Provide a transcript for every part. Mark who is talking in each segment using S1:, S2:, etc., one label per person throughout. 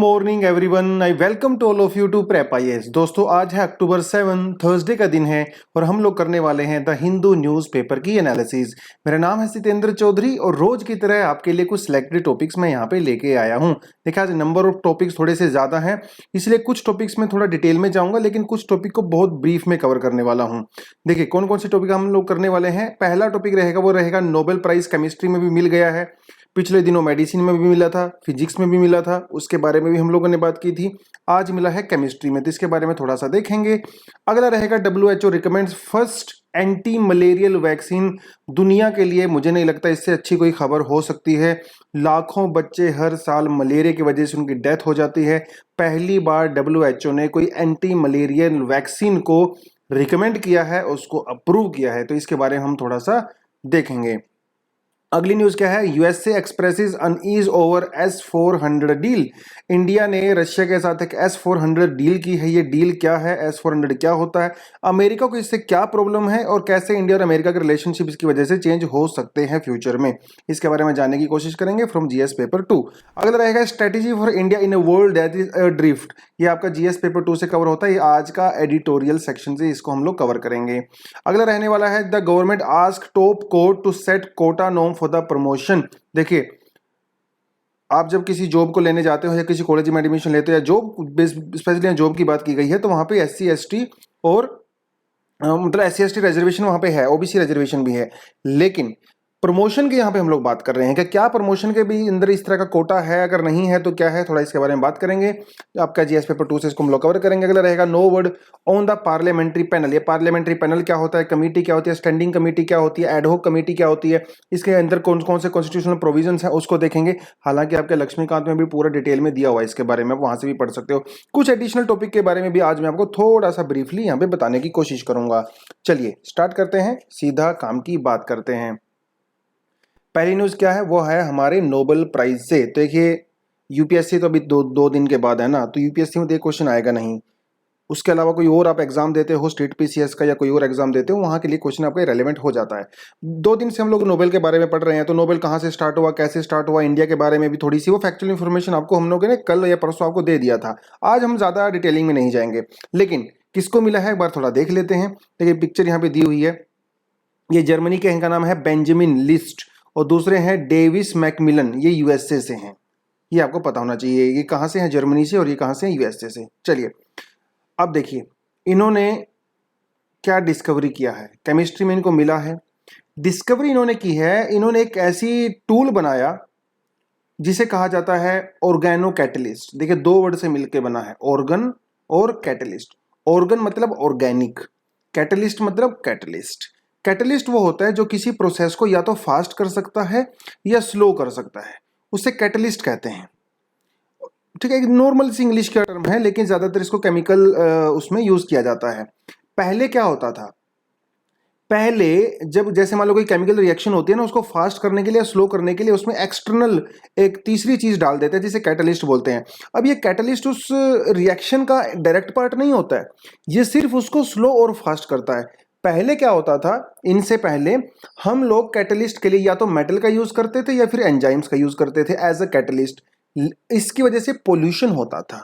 S1: Morning everyone, I welcome to all of you to prep IAS. दोस्तों, आज है अक्टूबर 7, Thursday का दिन है और हम लोग करने वाले हैं द हिंदू न्यूज़पेपर की एनालिसिस। मेरा नाम है सितेंद्र चौधरी और रोज की तरह आपके लिए कुछ सिलेक्टेड टॉपिक्स मैं यहाँ पे लेके आया हूँ। देखिए, आज नंबर ऑफ टॉपिक्स थोड़े से ज़्यादा हैं, इसलिए कुछ टॉपिक्स में थोड़ा डिटेल में जाऊँगा, लेकिन कुछ टॉपिक को बहुत ब्रीफ में कवर करने वाला हूँ। देखिए, कौन कौन से टॉपिक हम लोग करने वाले हैं। पहला टॉपिक रहेगा वो रहेगा नोबेल प्राइज़ केमिस्ट्री में भी मिल गया है, पिछले दिनों मेडिसिन में भी मिला था, फिजिक्स में भी मिला था, उसके बारे में भी हम लोगों ने बात की थी। आज मिला है केमिस्ट्री में, तो इसके बारे में थोड़ा सा देखेंगे। अगला रहेगा WHO recommends first anti malarial vaccine. दुनिया के लिए मुझे नहीं लगता इससे अच्छी कोई खबर हो सकती है। लाखों बच्चे हर साल मलेरिया की वजह से उनकी डेथ हो जाती है। पहली बार WHO ने कोई एंटी मलेरियल वैक्सीन को रिकमेंड किया है, उसको अप्रूव किया है, तो इसके बारे में हम थोड़ा सा देखेंगे। अगली न्यूज क्या है। USA expresses unease over S-400 deal. India ने रशिया के साथ एक S-400 डील की है। ये डील क्या है, S-400 क्या होता है, अमेरिका को इससे क्या प्रॉब्लम है और कैसे इंडिया और अमेरिका के रिलेशनशिप इसकी वजह से चेंज हो सकते हैं फ्यूचर में, इसके बारे में जानने की कोशिश करेंगे फ्रॉम जीएस पेपर 2। अगला रहेगा strategy for India in a world that is drift. ये आपका जीएस पेपर 2 से कवर होता है, ये आज का एडिटोरियल सेक्शन से इसको हम लोग कवर करेंगे। अगला रहने वाला है the government ask top court to set quota norm for the promotion. देखिए, आप जब किसी जॉब को लेने जाते हो या किसी कॉलेज में एडमिशन लेते हो या जॉब स्पेशली जॉब की बात की गई है, तो वहां पे SC ST और मतलब SC ST रिजर्वेशन वहां पे है, OBC रिजर्वेशन भी है, लेकिन प्रमोशन की यहाँ पे हम लोग बात कर रहे हैं कि क्या प्रमोशन के भी अंदर इस तरह का कोटा है, अगर नहीं है तो क्या है, थोड़ा इसके बारे में बात करेंगे। आपका जीएस पेपर 2 से इसको हम लोग कवर करेंगे। अगला रहेगा no word on the parliamentary panel. ये पार्लियामेंट्री पैनल क्या होता है, कमेटी क्या होती है, स्टैंडिंग कमेटी क्या होती है, एडहॉक कमेटी क्या होती है, इसके अंदर कौन कौन से कॉन्स्टिट्यूशनल प्रोविजंस हैं उसको देखेंगे। हालांकि आपके लक्ष्मीकांत में भी पूरा डिटेल में दिया हुआ है इसके बारे में, आप वहां से भी पढ़ सकते हो। कुछ एडिशनल टॉपिक के बारे में भी आज मैं आपको थोड़ा सा ब्रीफली यहाँ पे बताने की कोशिश करूंगा। चलिए स्टार्ट करते हैं, सीधा काम की बात करते हैं। पहली न्यूज क्या है, वो है हमारे नोबेल प्राइज से। तो देखिए, यूपीएससी तो अभी दो दिन के बाद है ना, तो यूपीएससी में तो क्वेश्चन आएगा नहीं। उसके अलावा कोई और आप एग्जाम देते हो, स्टेट पीसीएस का या कोई और एग्जाम देते हो, वहाँ के लिए क्वेश्चन आपका रेलेवेंट हो जाता है। 2 दिन से हम लोग नोबेल के बारे में पढ़ रहे हैं, तो नोबेल कहाँ से स्टार्ट हुआ, कैसे स्टार्ट हुआ, इंडिया के बारे में भी थोड़ी सी वो फैक्चुअल इन्फॉर्मेशन आपको हम लोगों ने कल या परसों आपको दे दिया था। आज हम ज़्यादा डिटेलिंग में नहीं जाएंगे, लेकिन किसको मिला है एक बार थोड़ा देख लेते हैं। देखिए, पिक्चर यहाँ पे दी हुई है, ये जर्मनी के, इनका नाम है बेंजामिन लिस्ट और दूसरे हैं डेविस मैकमिलन, ये यूएसए से हैं। ये आपको पता होना चाहिए, ये कहाँ से हैं, जर्मनी से, और ये कहाँ से हैं, यूएसए से। चलिए अब देखिए, इन्होंने क्या डिस्कवरी किया है, केमिस्ट्री में इनको मिला है। डिस्कवरी इन्होंने की है, इन्होंने एक ऐसी टूल बनाया जिसे कहा जाता है ऑर्गेनो कैटलिस्ट। देखिए, 2 वर्ड से मिलकर बना है, ऑर्गन और कैटलिस्ट। ऑर्गन मतलब ऑर्गेनिक, कैटलिस्ट मतलब कैटलिस्ट। कैटलिस्ट वो होता है जो किसी प्रोसेस को या तो फास्ट कर सकता है या स्लो कर सकता है, उसे कैटलिस्ट कहते हैं। ठीक है, एक नॉर्मल सी इंग्लिश का टर्म है, लेकिन ज्यादातर इसको केमिकल उसमें यूज किया जाता है। पहले क्या होता था, पहले जब जैसे मान लो कोई केमिकल रिएक्शन होती है ना, उसको फास्ट करने के लिए, स्लो करने के लिए उसमें एक्सटर्नल एक तीसरी चीज डाल देते हैं जिसे कैटलिस्ट बोलते हैं। अब ये कैटलिस्ट उस रिएक्शन का डायरेक्ट पार्ट नहीं होता है, ये सिर्फ उसको स्लो और फास्ट करता है। पहले क्या होता था, इनसे पहले हम लोग कैटलिस्ट के लिए या तो मेटल का यूज करते थे या फिर एंजाइम्स का यूज करते थे एज अ कैटलिस्ट। इसकी वजह से पोल्यूशन होता था,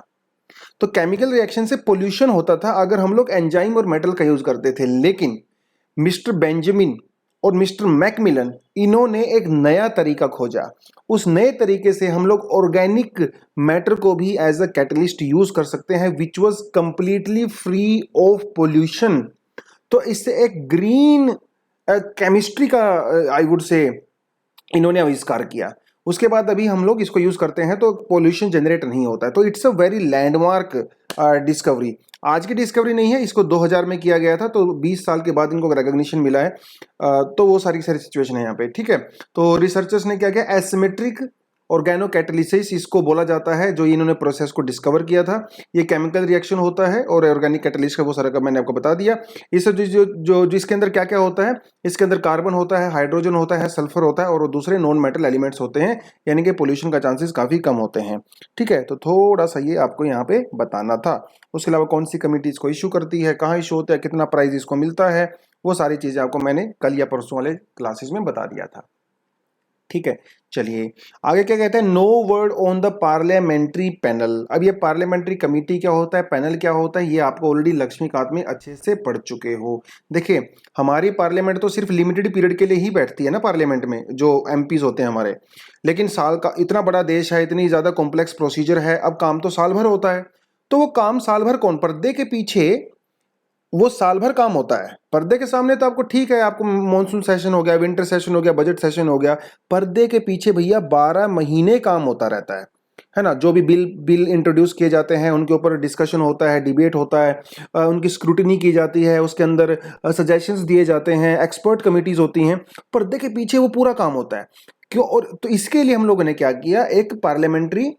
S1: तो केमिकल रिएक्शन से पोल्यूशन होता था अगर हम लोग एंजाइम और मेटल का यूज करते थे। लेकिन मिस्टर बेंजामिन और मिस्टर मैकमिलन, इन्होंने एक नया तरीका खोजा। उस नए तरीके से हम लोग ऑर्गेनिक मैटर को भी एज अ कैटलिस्ट यूज कर सकते हैं, which was completely free of pollution. तो इससे एक ग्रीन केमिस्ट्री का आई वुड से इन्होंने आविष्कार किया। उसके बाद अभी हम लोग इसको यूज करते हैं तो पोल्यूशन जनरेट नहीं होता है। तो it's a very landmark discovery. आज की डिस्कवरी नहीं है, इसको 2000 में किया गया था, तो 20 साल के बाद इनको रिकॉग्निशन मिला है। तो वो सारी सिचुएशन है यहाँ पे। ठीक है, तो रिसर्चर्स ने क्या किया, एसिमेट्रिक ऑर्गेनो कैटलिसिस इसको बोला जाता है, जो इन्होंने प्रोसेस को डिस्कवर किया था। ये केमिकल रिएक्शन होता है और ऑर्गेनिक कैटलिस्ट का वो सारा का मैंने आपको बता दिया। इस जिसके अंदर क्या क्या होता है, इसके अंदर कार्बन होता है, हाइड्रोजन होता है, सल्फर होता है और दूसरे नॉन मेटल एलिमेंट्स होते हैं, यानी कि पोल्यूशन का चांसेस काफी कम होते हैं। ठीक है, तो थोड़ा सा ये आपको यहाँ पे बताना था। उसके अलावा कौन सी कमिटी इसको इशू करती है, कहाँ इशू होता है, कितना प्राइस इसको मिलता है, वो सारी चीजें आपको मैंने कल या परसों वाले क्लासेस में बता दिया था। ठीक है, चलिए आगे क्या कहते हैं, no word on the parliamentary panel. अब ये पार्लियामेंट्री कमेटी क्या होता है, पैनल क्या होता है, ये आपको ऑलरेडी लक्ष्मीकांत में अच्छे से पढ़ चुके हो। देखिए हमारी पार्लियामेंट तो सिर्फ लिमिटेड पीरियड के लिए ही बैठती है ना पार्लियामेंट में, जो एमपीज होते हैं हमारे, लेकिन साल का इतना बड़ा देश है, इतनी ज्यादा कॉम्प्लेक्स प्रोसीजर है, अब काम तो साल भर होता है। तो वो काम साल भर कौन, पर्दे के पीछे वो साल भर काम होता है। पर्दे के सामने तो आपको ठीक है, आपको मॉनसून सेशन हो गया, विंटर सेशन हो गया, बजट सेशन हो गया, पर्दे के पीछे भैया 12 महीने काम होता रहता है ना। जो भी बिल इंट्रोड्यूस किए जाते हैं उनके ऊपर डिस्कशन होता है, डिबेट होता है, उनकी स्क्रूटिनी की जाती है, उसके अंदर सजेशंस दिए जाते हैं, एक्सपर्ट कमिटीज होती हैं, पर्दे के पीछे वो पूरा काम होता है। क्यों, और तो इसके लिए हम लोगों ने क्या किया, एक पार्लियामेंट्री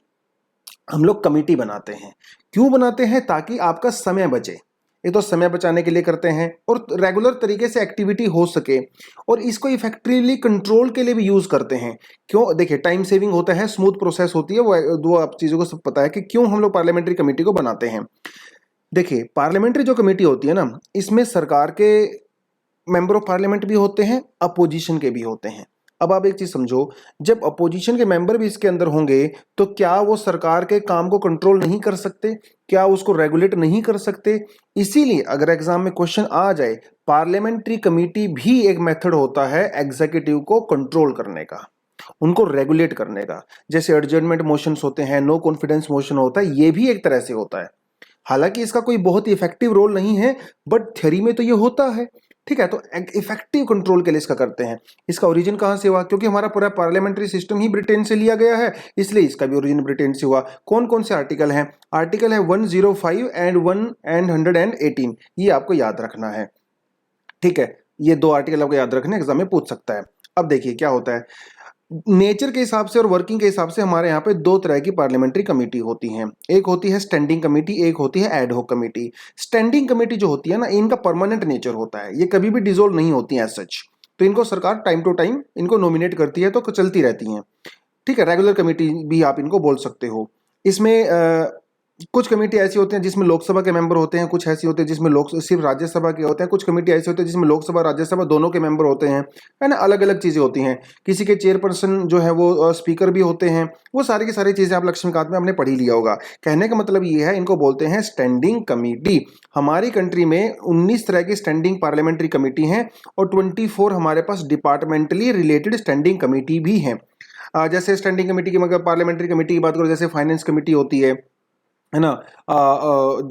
S1: हम लोग कमेटी बनाते हैं। क्यों बनाते हैं, ताकि आपका समय बचे। ये तो समय बचाने के लिए करते हैं और रेगुलर तरीके से एक्टिविटी हो सके, और इसको इफेक्टिवली कंट्रोल के लिए भी यूज करते हैं। क्यों, देखिए टाइम सेविंग होता है, स्मूथ प्रोसेस होती है, वो दो आप चीजों को सब पता है कि क्यों हम लोग पार्लियामेंट्री कमेटी को बनाते हैं। देखिए पार्लियामेंट्री जो कमेटी होती है ना, इसमें सरकार के मेंबर ऑफ पार्लियामेंट भी होते हैं, अपोजिशन के भी होते हैं। अब आप एक चीज समझो, जब अपोजिशन के मेंबर भी इसके अंदर होंगे तो क्या वो सरकार के काम को कंट्रोल नहीं कर सकते, क्या उसको रेगुलेट नहीं कर सकते। इसीलिए अगर एग्जाम में क्वेश्चन आ जाए, पार्लियामेंट्री कमेटी भी एक मेथड होता है एग्जीक्यूटिव को कंट्रोल करने का, उनको रेगुलेट करने का। जैसे एडजर्नमेंट मोशंस होते हैं, नो कॉन्फिडेंस मोशन होता है, ये भी एक तरह से होता है। हालांकि इसका कोई बहुत ही इफेक्टिव रोल नहीं है, बट थ्योरी में तो ये होता है। ठीक है, तो इफेक्टिव कंट्रोल के लिए इसका करते हैं। इसका ओरिजिन कहां से हुआ, क्योंकि हमारा पूरा पार्लियामेंट्री सिस्टम ही ब्रिटेन से लिया गया है, इसलिए इसका भी ओरिजिन ब्रिटेन से हुआ। कौन कौन से आर्टिकल हैं, आर्टिकल है 105 एंड 118, ये आपको याद रखना है। ठीक है, ये दो आर्टिकल आपको याद रखने, एग्जाम में पूछ सकता है। अब देखिए क्या होता है, नेचर के हिसाब से और वर्किंग के हिसाब से हमारे यहाँ पे दो तरह की पार्लियामेंट्री कमेटी होती हैं। एक होती है स्टैंडिंग कमेटी, एक होती है ad hoc committee. Standing committee जो होती है ना, इनका परमानेंट नेचर होता है, ये कभी भी डिसॉल्व नहीं होती हैं एज सच। तो इनको सरकार टाइम टू टाइम इनको नॉमिनेट करती है, तो चलती रहती हैं। ठीक है, रेगुलर कमेटी भी आप इनको बोल सकते हो। इसमें कुछ कमेटी ऐसी होती हैं जिसमें लोकसभा के मेंबर होते हैं, कुछ ऐसी होती है जिसमें लोक सिर्फ राज्यसभा के होते हैं, कुछ कमेटी ऐसी होती है जिसमें लोकसभा राज्यसभा दोनों के मेंबर होते हैं, है ना। अलग अलग चीजें होती हैं। किसी के चेयरपर्सन जो है वो स्पीकर भी होते हैं। वो सारी की सारी चीजें आप लक्ष्मीकांत में आपने पढ़ी लिया होगा। कहने का मतलब ये है, इनको बोलते हैं स्टैंडिंग कमेटी। हमारी कंट्री में 19 तरह की स्टैंडिंग पार्लियामेंट्री कमेटी हैं, और 24 हमारे पास डिपार्टमेंटली रिलेटेड स्टैंडिंग कमेटी भी हैं। जैसे स्टैंडिंग कमेटी की, मगर पार्लियामेंट्री कमेटी की बात करो, जैसे फाइनेंस कमेटी होती है ना,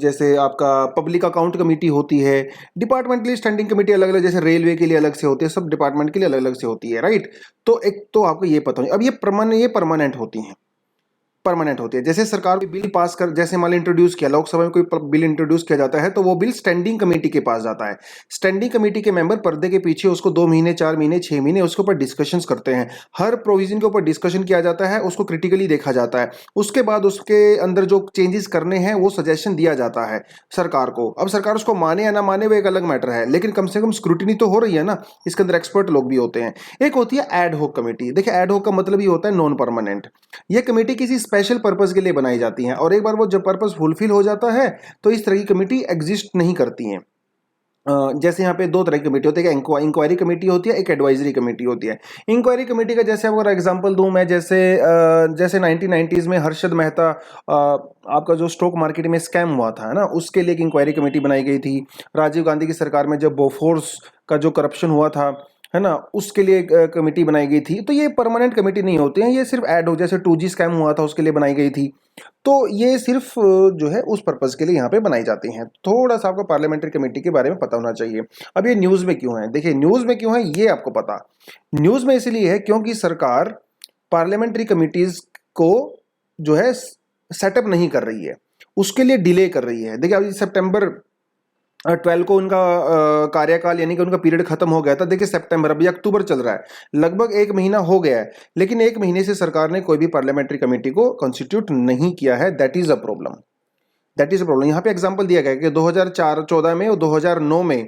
S1: जैसे आपका पब्लिक अकाउंट कमेटी होती है। डिपार्टमेंटली स्टैंडिंग कमेटी अलग अलग, जैसे रेलवे के लिए अलग से होती है, सब डिपार्टमेंट के लिए अलग अलग से होती है, राइट। तो एक तो आपको ये पता है। अब ये परमानेंट होती हैं, परमानेंट होती है। जैसे सरकार कोई बिल पास कर, जैसे मान लो इंट्रोड्यूस किया, लोकसभा में कोई बिल इंट्रोड्यूस किया जाता है, तो वो बिल स्टैंडिंग कमेटी के पास जाता है। स्टैंडिंग कमेटी के मेंबर पर्दे के पीछे उसको 2 महीने, 4 महीने, 6 महीने उसके ऊपर डिस्कशंस करते हैं। हर प्रोविजन के ऊपर डिस्कशन किया जाता है, उसको क्रिटिकली देखा जाता है। उसके बाद उसके अंदर जो चेंजेस करने हैं वो सजेशन दिया जाता है सरकार को। अब सरकार उसको माने या ना माने वो एक अलग मैटर है, लेकिन कम से कम स्क्रूटिनी तो हो रही है ना, इसके अंदर एक्सपर्ट लोग भी होते हैं। एक होती है एड हॉक कमेटी। देखिए एड हॉक का मतलब ये होता है नॉन परमानेंट। ये कमेटी किसी स्पेशल पर्पस के लिए बनाई जाती हैं, और एक बार वो जब पर्पस फुलफिल हो जाता है तो इस तरह की कमेटी एग्जिस्ट नहीं करती हैं। जैसे यहाँ पे दो तरह की कमेटी होती है, इंक्वायरी कमेटी होती है, एक एडवाइजरी कमेटी होती है। इंक्वायरी कमेटी का जैसे अगर एग्जांपल दूं मैं, जैसे 1990s में हर्षद मेहता आपका जो स्टॉक मार्केट में स्कैम हुआ था, है ना, उसके लिए एक इंक्वायरी कमेटी बनाई गई थी। राजीव गांधी की सरकार में जब बोफोर्स का जो करप्शन हुआ था, है ना, उसके लिए एक कमेटी बनाई गई थी। तो ये परमानेंट कमेटी नहीं होती हैं, ये सिर्फ ऐड हो, जैसे 2G स्कैम हुआ था उसके लिए बनाई गई थी। तो ये सिर्फ जो है उस पर्पज के लिए यहाँ पे बनाई जाती हैं। थोड़ा सा आपको पार्लियामेंट्री कमेटी के बारे में पता होना चाहिए। अब ये न्यूज में क्यों है, देखिए न्यूज में क्यों है ये आपको पता। न्यूज में इसलिए है क्योंकि सरकार पार्लियामेंट्री कमिटीज को जो है सेटअप नहीं कर रही है, उसके लिए डिले कर रही है। देखिए अभी सितंबर 12 को उनका कार्यकाल यानी कि उनका पीरियड खत्म हो गया था। देखिए सितंबर, अभी अक्टूबर चल रहा है, लगभग 1 महीना हो गया है, लेकिन 1 महीने से सरकार ने कोई भी पार्लियामेंट्री कमेटी को कॉन्स्टिट्यूट नहीं किया है। That is a problem, that is a problem. यहाँ पे एग्जांपल दिया गया है कि 2004-14 में और 2009 में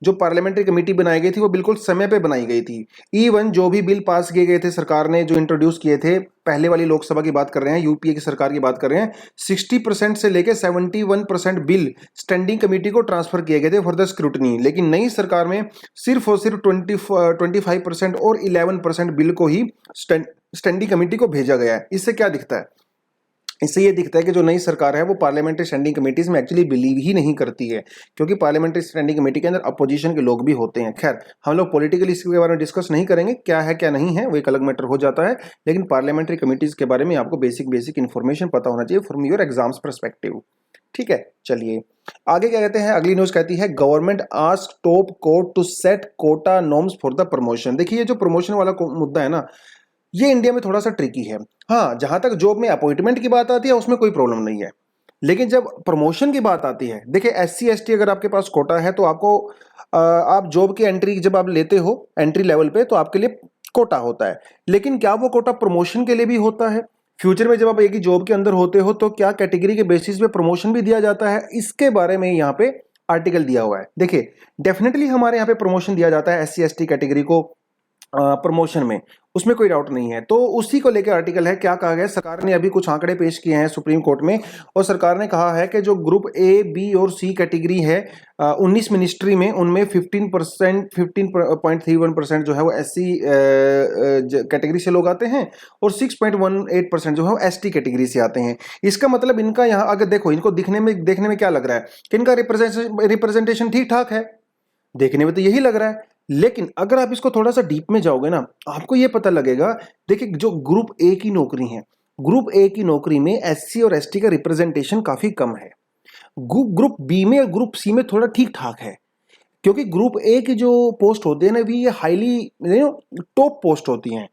S1: जो पार्लियामेंट्री कमेटी बनाई गई थी वो बिल्कुल समय पे बनाई गई थी। इवन जो भी बिल पास किए गए थे सरकार ने, जो इंट्रोड्यूस किए थे, पहले वाली लोकसभा की बात कर रहे हैं, यूपीए की सरकार की बात कर रहे हैं, 60% से लेकर 71% बिल स्टैंडिंग कमेटी को ट्रांसफर किए गए थे फॉर द स्क्रूटनी। लेकिन नई सरकार में सिर्फ और सिर्फ 25% और 11% बिल को ही स्टैंडिंग कमेटी को भेजा गया है। इससे क्या दिखता है? इससे ये दिखता है कि जो नई सरकार है वो पार्लियामेंट्री स्टैंडिंग कमेटीज में एक्चुअली बिलीव ही नहीं करती है, क्योंकि पार्लियामेंट्री स्टैंडिंग कमेटी के अंदर अपोजिशन के लोग भी होते हैं। खैर, हम लोग पॉलिटिकली इसके बारे में डिस्कस नहीं करेंगे, क्या है क्या नहीं है वो एक अलग मैटर हो जाता है, लेकिन पार्लियामेंट्री कमेटीज के बारे में आपको बेसिक इन्फॉर्मेशन पता होना चाहिए फ्रॉम योर एग्जाम्स परस्पेक्टिव। ठीक है, चलिए आगे क्या कहते हैं। अगली न्यूज कहती है government ask top court to set quota norms for the promotion. देखिए, ये जो प्रमोशन वाला मुद्दा है ना, ये इंडिया में थोड़ा सा ट्रिकी है। हाँ, जहां तक जॉब में अपॉइंटमेंट की बात आती है उसमें कोई प्रॉब्लम नहीं है, लेकिन जब प्रमोशन की बात आती है, देखिए SC ST अगर आपके पास कोटा है तो आपको आप जॉब की एंट्री जब आप लेते हो एंट्री लेवल पे तो आपके लिए कोटा होता है। लेकिन क्या वो कोटा प्रमोशन के लिए भी होता है? फ्यूचर में जब आप एक ही जॉब के अंदर होते हो तो क्या कैटेगरी के बेसिस पे प्रमोशन भी दिया जाता है? इसके बारे में यहाँ पे आर्टिकल दिया हुआ है। देखिए, डेफिनेटली हमारे यहाँ पे प्रमोशन दिया जाता है SC ST कैटेगरी को प्रमोशन में, उसमें कोई डाउट नहीं है। तो उसी को लेकर आर्टिकल है। क्या कहा गया? सरकार ने अभी कुछ आंकड़े पेश किए हैं सुप्रीम कोर्ट में, और सरकार ने कहा है कि जो ग्रुप A, B और C कैटेगरी है 19 मिनिस्ट्री में, उनमें 15.31% जो है वो SC कैटेगरी से लोग आते हैं और 6.18% जो है वो ST कैटेगरी से आते हैं। इसका मतलब इनका यहाँ अगर देखो, इनको देखने में क्या लग रहा है कि इनका रिप्रेजेंटेशन ठीक ठाक है, देखने में तो यही लग रहा है। लेकिन अगर आप इसको थोड़ा सा डीप में जाओगे ना, आपको ये पता लगेगा। देखिए, जो ग्रुप A की नौकरी है, ग्रुप A की नौकरी में SC और ST का रिप्रेजेंटेशन काफी कम है। ग्रुप B में और ग्रुप C में थोड़ा ठीक ठाक है, क्योंकि ग्रुप A की जो पोस्ट होती है ना, भी ये हाईली टॉप पोस्ट होती हैं।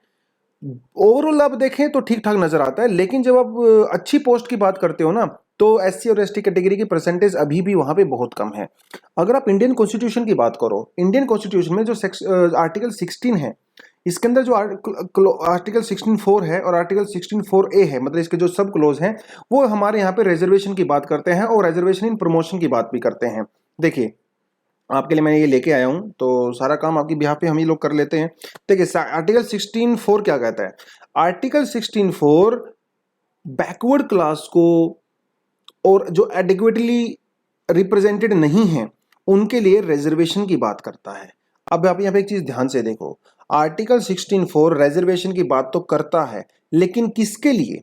S1: ओवरऑल आप देखें तो ठीक ठाक नजर आता है, लेकिन जब आप अच्छी पोस्ट की बात करते हो ना, तो SC और ST कैटेगरी की परसेंटेज अभी भी वहां पे बहुत कम है। अगर आप इंडियन कॉन्स्टिट्यूशन की बात करो, इंडियन कॉन्स्टिट्यूशन में जो आर्टिकल 16 है, इसके अंदर जो आर्टिकल 16(4) है और आर्टिकल 16(4)A है, मतलब इसके जो सब क्लोज हैं, वो हमारे यहाँ पे रिजर्वेशन की बात करते हैं और रिजर्वेशन इन प्रमोशन की बात भी करते हैं। देखिए, आपके लिए मैं ये लेके आया हूं, तो सारा काम आपकी बिहाफ पे हम ही लोग कर लेते हैं। देखिए, आर्टिकल 16(4) क्या कहता है? आर्टिकल 16(4) बैकवर्ड क्लास को और जो एडिक्वेटली रिप्रेजेंटेड नहीं है उनके लिए रिजर्वेशन की बात करता है। अब आप यहाँ पे एक चीज ध्यान से देखो, आर्टिकल 16(4) रिजर्वेशन की बात तो करता है, लेकिन किसके लिए?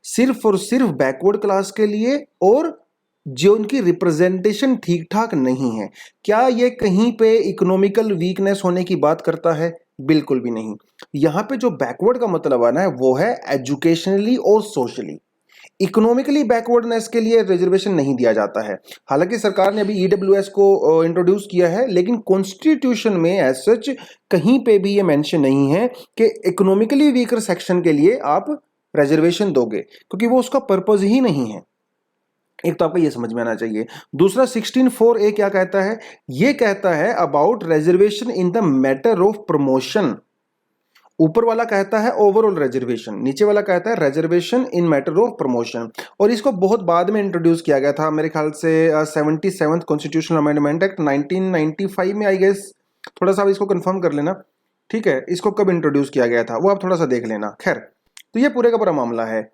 S1: सिर्फ और सिर्फ बैकवर्ड क्लास के लिए, और जो उनकी रिप्रेजेंटेशन ठीक ठाक नहीं है। क्या ये कहीं पे इकोनॉमिकल वीकनेस होने की बात करता है? बिल्कुल भी नहीं। यहां पे जो बैकवर्ड का मतलब आना है वो है एजुकेशनली और सोशली। इकोनॉमिकली बैकवर्डनेस के लिए रिजर्वेशन नहीं दिया जाता है। हालांकि सरकार ने अभी EWS को इंट्रोड्यूस किया है, लेकिन कॉन्स्टिट्यूशन में एज सच कहीं पे भी ये मेंशन नहीं है कि इकोनॉमिकली वीकर सेक्शन के लिए आप रिजर्वेशन दोगे, क्योंकि वो उसका पर्पज ही नहीं है। एक तो आपको ये समझ में आना चाहिए। दूसरा 16(4)A क्या कहता है? ये कहता है about reservation in the matter of promotion. ऊपर वाला कहता है ओवरऑल रिजर्वेशन, नीचे वाला कहता है reservation in matter of promotion. और इसको बहुत बाद में इंट्रोड्यूस किया गया था, मेरे ख्याल से 77th कॉन्स्टिट्यूशनल अमेंडमेंट एक्ट 1995 में, आई गेस। थोड़ा सा इसको कंफर्म कर लेना, ठीक है? इसको कब इंट्रोड्यूस किया गया था वो आप थोड़ा सा देख लेना। खैर, तो ये पूरे का पूरा मामला है।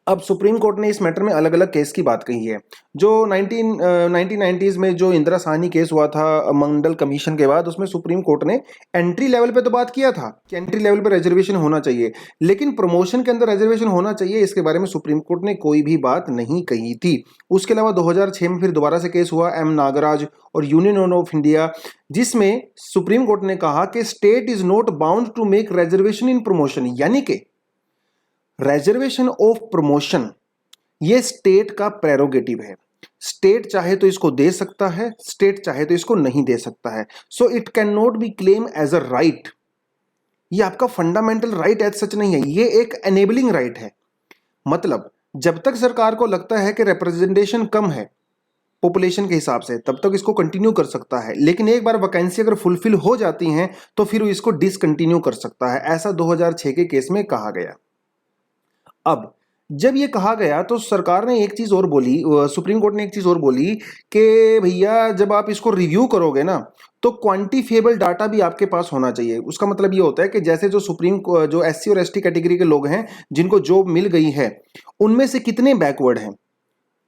S1: अब सुप्रीम कोर्ट ने इस मैटर में अलग अलग केस की बात कही है। जो 1990s में जो इंदिरा साहनी केस हुआ था मंडल कमीशन के बाद, उसमें सुप्रीम कोर्ट ने एंट्री लेवल पे तो बात किया था कि एंट्री लेवल पे रिजर्वेशन होना चाहिए, लेकिन प्रमोशन के अंदर रिजर्वेशन होना चाहिए इसके बारे में सुप्रीम कोर्ट ने कोई भी बात नहीं कही थी। उसके अलावा 2006 में फिर दोबारा से केस हुआ M नागराज और यूनियन ऑफ इंडिया, जिसमें सुप्रीम कोर्ट ने कहा कि state is not bound to make reservation in promotion, यानी कि रिजर्वेशन ऑफ प्रमोशन ये स्टेट का प्रेरोगेटिव है। स्टेट चाहे तो इसको दे सकता है, स्टेट चाहे तो इसको नहीं दे सकता है। So it can not be claim as a right. ये आपका फंडामेंटल राइट एज सच नहीं है, ये एक एनेबलिंग राइट है। मतलब जब तक सरकार को लगता है कि रिप्रेजेंटेशन कम है पॉपुलेशन के हिसाब से, तब तक इसको कंटिन्यू कर सकता है, लेकिन एक बार वैकेंसी अगर फुलफिल हो जाती हैं तो फिर वो इसको डिसकंटिन्यू कर सकता है। ऐसा 2006 के केस में कहा गया। अब जब ये कहा गया तो सरकार ने एक चीज और बोली, सुप्रीम कोर्ट ने एक चीज और बोली कि भैया जब आप इसको रिव्यू करोगे ना तो क्वांटिफिएबल डाटा भी आपके पास होना चाहिए। उसका मतलब ये होता है कि जैसे जो एससी और एसटी कैटेगरी के लोग हैं जिनको जॉब मिल गई है, उनमें से कितने बैकवर्ड हैं,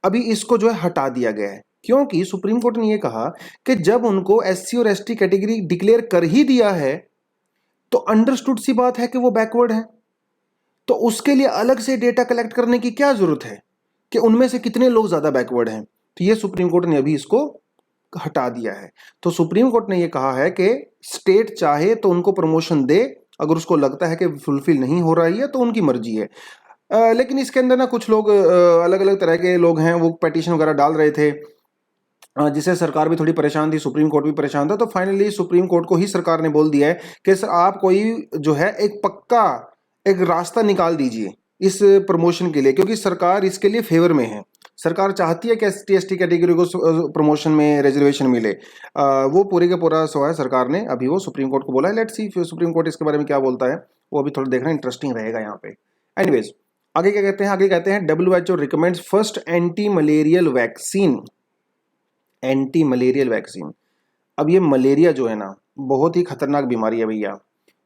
S1: अभी इसको जो है हटा दिया गया है। क्योंकि सुप्रीम कोर्ट ने यह कहा कि जब उनको एससी और एसटी कैटेगरी डिक्लेयर कर ही दिया है तो अंडरस्टूड सी बात है कि वो बैकवर्ड है, तो उसके लिए अलग से डेटा कलेक्ट करने की क्या जरूरत है कि उनमें से कितने लोग ज्यादा बैकवर्ड हैं। तो ये सुप्रीम कोर्ट ने अभी इसको हटा दिया है। तो सुप्रीम कोर्ट ने यह कहा है कि स्टेट चाहे तो उनको प्रमोशन दे, अगर उसको लगता है कि फुलफिल नहीं हो रही है तो उनकी मर्जी है। लेकिन इसके अंदर ना कुछ लोग अलग अलग तरह के लोग हैं, वो पिटीशन वगैरह डाल रहे थे, जिससे सरकार भी थोड़ी परेशान थी, सुप्रीम कोर्ट भी परेशान था। तो फाइनली सुप्रीम कोर्ट को ही सरकार ने बोल दिया है कि सर आप कोई जो है एक पक्का एक रास्ता निकाल दीजिए इस प्रमोशन के लिए, क्योंकि सरकार इसके लिए फेवर में है। सरकार चाहती है कि एसटी एसटी कैटेगरी को प्रमोशन में रिजर्वेशन मिले। वो पूरे का पूरा सवाल सरकार ने अभी वो सुप्रीम कोर्ट को बोला है। लेट्स सी सुप्रीम कोर्ट इसके बारे में क्या बोलता है, वो अभी थोड़ा देखना इंटरेस्टिंग रहेगा यहाँ पे। एनीवेज आगे क्या कहते हैं, आगे कहते हैं WHO recommends first anti malarial vaccine. Anti malarial vaccine. अब ये मलेरिया जो है ना बहुत ही खतरनाक बीमारी है भैया।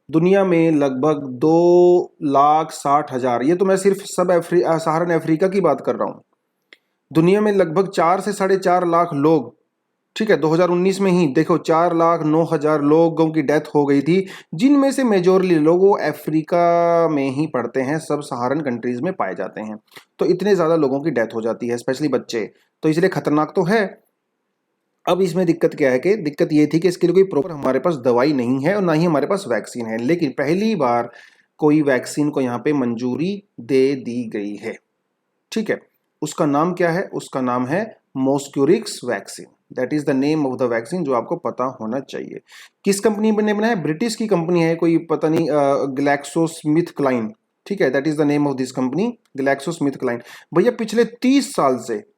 S1: दुनिया में लगभग 2,60,000, ये तो मैं सिर्फ सहारन अफ्रीका की बात कर रहा हूँ। दुनिया में लगभग 4 से 4.5 लाख लोग, ठीक है, 2019 में ही देखो 4,09,000 लोगों की डेथ हो गई थी, जिनमें से मेजोरली लोग वो अफ्रीका में ही पड़ते हैं, सब सहारन कंट्रीज में पाए जाते हैं। तो इतने ज़्यादा लोगों की डेथ हो जाती है, स्पेशली बच्चे, तो इसलिए खतरनाक तो है। अब इसमें दिक्कत क्या है कि दिक्कत ये थी कि इसके लिए कोई प्रॉपर हमारे पास दवाई नहीं है और ना ही हमारे पास वैक्सीन है, लेकिन पहली बार कोई वैक्सीन को यहाँ पे मंजूरी दे दी गई है। ठीक है, उसका नाम क्या है, उसका नाम है Mosquirix vaccine. That is the name of the vaccine, जो आपको पता होना चाहिए। किस कंपनी ने बनाया, ब्रिटिश की कंपनी है, कोई पता नहीं, ग्लैक्सोस्मिथक्लाइन। ठीक है, that is the name of this company, GlaxoSmithKline. भैया पिछले 30 साल से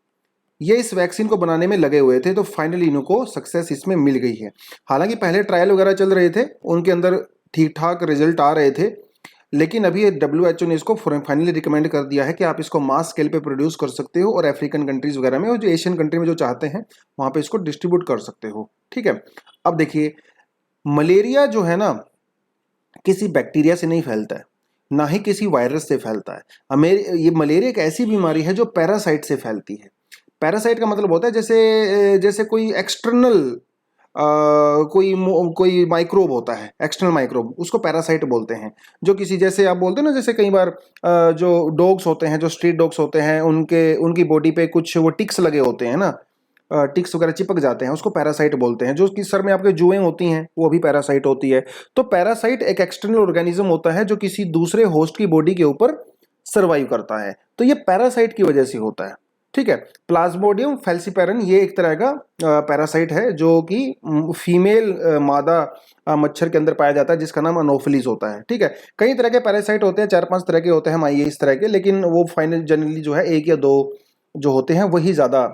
S1: ये इस वैक्सीन को बनाने में लगे हुए थे, तो फाइनली इनको सक्सेस इसमें मिल गई है। हालांकि पहले ट्रायल वगैरह चल रहे थे, उनके अंदर ठीक ठाक रिजल्ट आ रहे थे, लेकिन अभी WHO ने इसको फाइनली रिकमेंड कर दिया है कि आप इसको मास स्केल पे प्रोड्यूस कर सकते हो और अफ्रीकन कंट्रीज वगैरह में और जो एशियन कंट्री में जो चाहते हैं वहां पे इसको डिस्ट्रीब्यूट कर सकते हो। ठीक है, अब देखिए मलेरिया जो है ना किसी बैक्टीरिया से नहीं फैलता है, ना ही किसी वायरस से फैलता है। ये मलेरिया एक ऐसी बीमारी है जो पैरासाइट से फैलती है। पैरासाइट का मतलब होता है जैसे जैसे कोई एक्सटर्नल कोई माइक्रोब होता है, एक्सटर्नल माइक्रोब, उसको पैरासाइट बोलते हैं। जो किसी, जैसे आप बोलते हैं ना, जैसे कई बार जो डॉग्स होते हैं, जो स्ट्रीट डॉग्स होते हैं, उनकी बॉडी पे कुछ वो टिक्स लगे होते हैं ना, टिक्स वगैरह चिपक जाते हैं, उसको पैरासाइट बोलते हैं। जो कि सर में आपके जुएं होती हैं वो भी पैरासाइट होती है। तो पैरासाइट एक एक्सटर्नल ऑर्गेनिज्म होता है जो किसी दूसरे होस्ट की बॉडी के ऊपर सर्वाइव करता है, तो ये पैरासाइट की वजह से होता है। ठीक है, प्लाज्मोडियम फैल्सिपेरन ये एक तरह का पैरासाइट है जो कि फीमेल मादा मच्छर के अंदर पाया जाता है, जिसका नाम अनोफिलीज होता है। ठीक है, कई तरह के पैरासाइट होते हैं, 4-5 तरह के होते हैं हमारे इस तरह के, लेकिन वो फाइनल जनरली जो है 1 या 2 जो होते हैं वही ज्यादा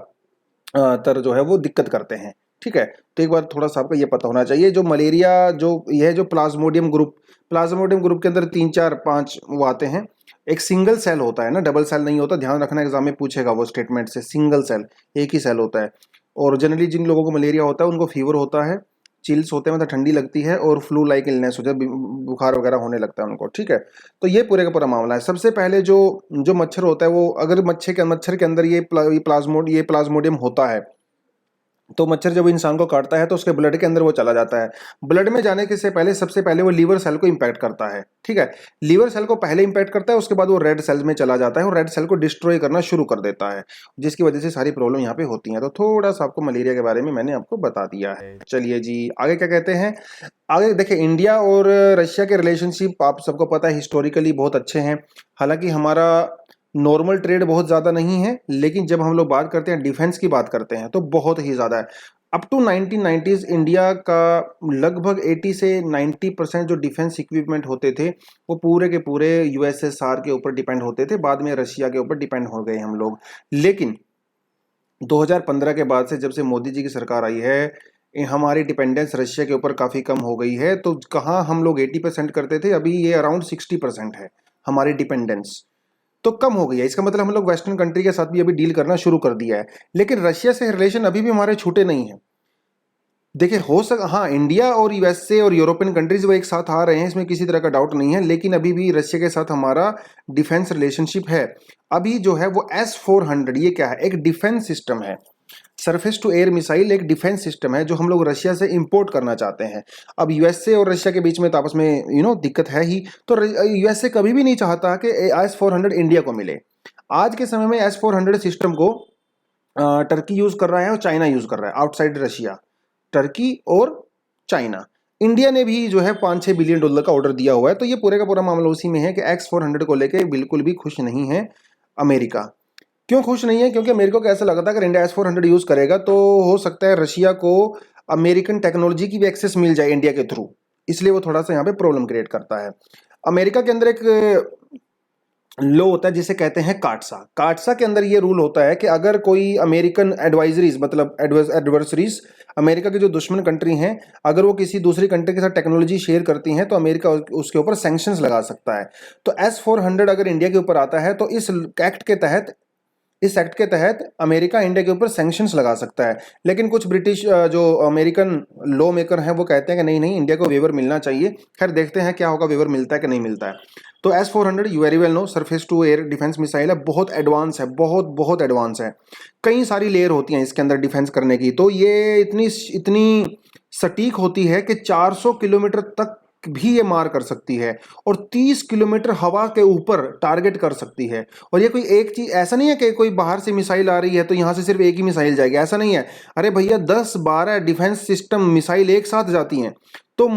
S1: तर जो है वो दिक्कत करते हैं। ठीक है, तो एक बार थोड़ा सा आपको ये पता होना चाहिए, जो मलेरिया जो यह जो प्लाज्मोडियम ग्रुप के अंदर 3-4-5 वो आते हैं। एक सिंगल सेल होता है ना, डबल सेल नहीं होता, ध्यान रखना, एग्जाम में पूछेगा वो स्टेटमेंट से। सिंगल सेल, एक ही सेल होता है। और जनरली जिन लोगों को मलेरिया होता है उनको फीवर होता है, चिल्स होते हैं, मतलब ठंडी लगती है, और फ्लू लाइक इलनेस हो जाए, बुखार वगैरह होने लगता है उनको। ठीक है, तो ये पूरे का पूरा मामला है। सबसे पहले जो मच्छर होता है वो, अगर मच्छर के अंदर ये प्लाज्मोडियम होता है, तो मच्छर जब इंसान को काटता है तो उसके ब्लड के अंदर वो चला जाता है। ब्लड में जाने के से पहले सबसे पहले वो लीवर सेल को इंपैक्ट करता है। ठीक है, लीवर सेल को पहले इंपैक्ट करता है, उसके बाद वो रेड सेल में चला जाता है और रेड सेल को डिस्ट्रॉय करना शुरू कर देता है, जिसकी वजह से सारी प्रॉब्लम यहाँ पे होती है। तो थोड़ा सा आपको मलेरिया के बारे में मैंने आपको बता दिया है। चलिए जी, आगे क्या कहते हैं। आगे देखिए, इंडिया और रशिया के रिलेशनशिप आप सबको पता है हिस्टोरिकली बहुत अच्छे हैं। हालांकि हमारा नॉर्मल ट्रेड बहुत ज़्यादा नहीं है, लेकिन जब हम लोग बात करते हैं डिफेंस की बात करते हैं तो बहुत ही ज़्यादा है। अप टू 1990s इंडिया का लगभग 80 से 90% जो डिफेंस इक्विपमेंट होते थे वो पूरे के पूरे USSR के ऊपर डिपेंड होते थे। बाद में रशिया के ऊपर डिपेंड हो गए हम लोग। लेकिन 2015 के बाद से, जब से मोदी जी की सरकार आई है, हमारी डिपेंडेंस रशिया के ऊपर काफ़ी कम हो गई है। तो कहाँ हम लोग 80% करते थे, अभी ये अराउंड 60% है हमारी डिपेंडेंस। तो कम हो गई है। इसका मतलब हम लोग वेस्टर्न कंट्री के साथ भी अभी डील करना शुरू कर दिया है, लेकिन रशिया से रिलेशन अभी भी हमारे छूटे नहीं हैं। देखिए हाँ, इंडिया और यूएसए और यूरोपियन कंट्रीज वो एक साथ आ रहे हैं, इसमें किसी तरह का डाउट नहीं है, लेकिन अभी भी रशिया के साथ हमारा डिफेंस रिलेशनशिप है। अभी जो है वो S-400, ये क्या है, एक डिफेंस सिस्टम है, सरफेस टू एयर मिसाइल, एक डिफेंस सिस्टम है जो हम लोग रशिया से इंपोर्ट करना चाहते हैं। अब यूएसए और रशिया के बीच में तो आपस में दिक्कत है ही, तो यूएसए कभी भी नहीं चाहता कि S-400 इंडिया को मिले। आज के समय में S-400 सिस्टम को टर्की यूज कर रहा है और चाइना यूज कर रहा है, आउटसाइड रशिया, टर्की और चाइना। इंडिया ने भी जो है $5-6 बिलियन का ऑर्डर दिया हुआ है। तो ये पूरे का पूरा मामला उसी में है कि X-400 को लेके बिल्कुल भी खुश नहीं है अमेरिका। क्यों खुश नहीं है? क्योंकि अमेरिका को ऐसा लगा था कि इंडिया S-400 यूज करेगा तो हो सकता है रशिया को अमेरिकन टेक्नोलॉजी की भी एक्सेस मिल जाए इंडिया के थ्रू, इसलिए वो थोड़ा सा यहाँ पे प्रॉब्लम क्रिएट करता है। अमेरिका के अंदर एक लो होता है जिसे कहते हैं काटसा। काटसा के अंदर ये रूल होता है कि अगर कोई अमेरिकन एडवाइजरीज, मतलब एडवर्सरीज, अमेरिका के जो दुश्मन कंट्री हैं, अगर वो किसी दूसरी कंट्री के साथ टेक्नोलॉजी शेयर करती हैं तो अमेरिका उसके ऊपर सैंक्शंस लगा सकता है। तो S-400 अगर इंडिया के ऊपर आता है तो इस एक्ट के तहत अमेरिका इंडिया के ऊपर सैंक्शंस लगा सकता है। लेकिन कुछ ब्रिटिश जो अमेरिकन लॉ मेकर हैं वो कहते हैं कि नहीं, इंडिया को वेवर मिलना चाहिए। खैर देखते हैं क्या होगा, वेवर मिलता है कि नहीं मिलता है। तो S-400 you very well know, surface to air defence missile है, बहुत एडवांस है, बहुत एडवांस है। कई सारी लेयर होती हैं इसके अंदर डिफेंस करने की। तो ये इतनी सटीक होती है कि 400 किलोमीटर तक भी ये मार कर सकती है और 30 किलोमीटर हवा के ऊपर टारगेट कर सकती है। और ये कोई एक चीज, ऐसा नहीं है कि कोई बाहर से मिसाइल आ रही है तो यहां से सिर्फ एक ही मिसाइल जाएगी, ऐसा नहीं है। अरे भैया 10-12 डिफेंस सिस्टम मिसाइल एक साथ जाती हैं, तो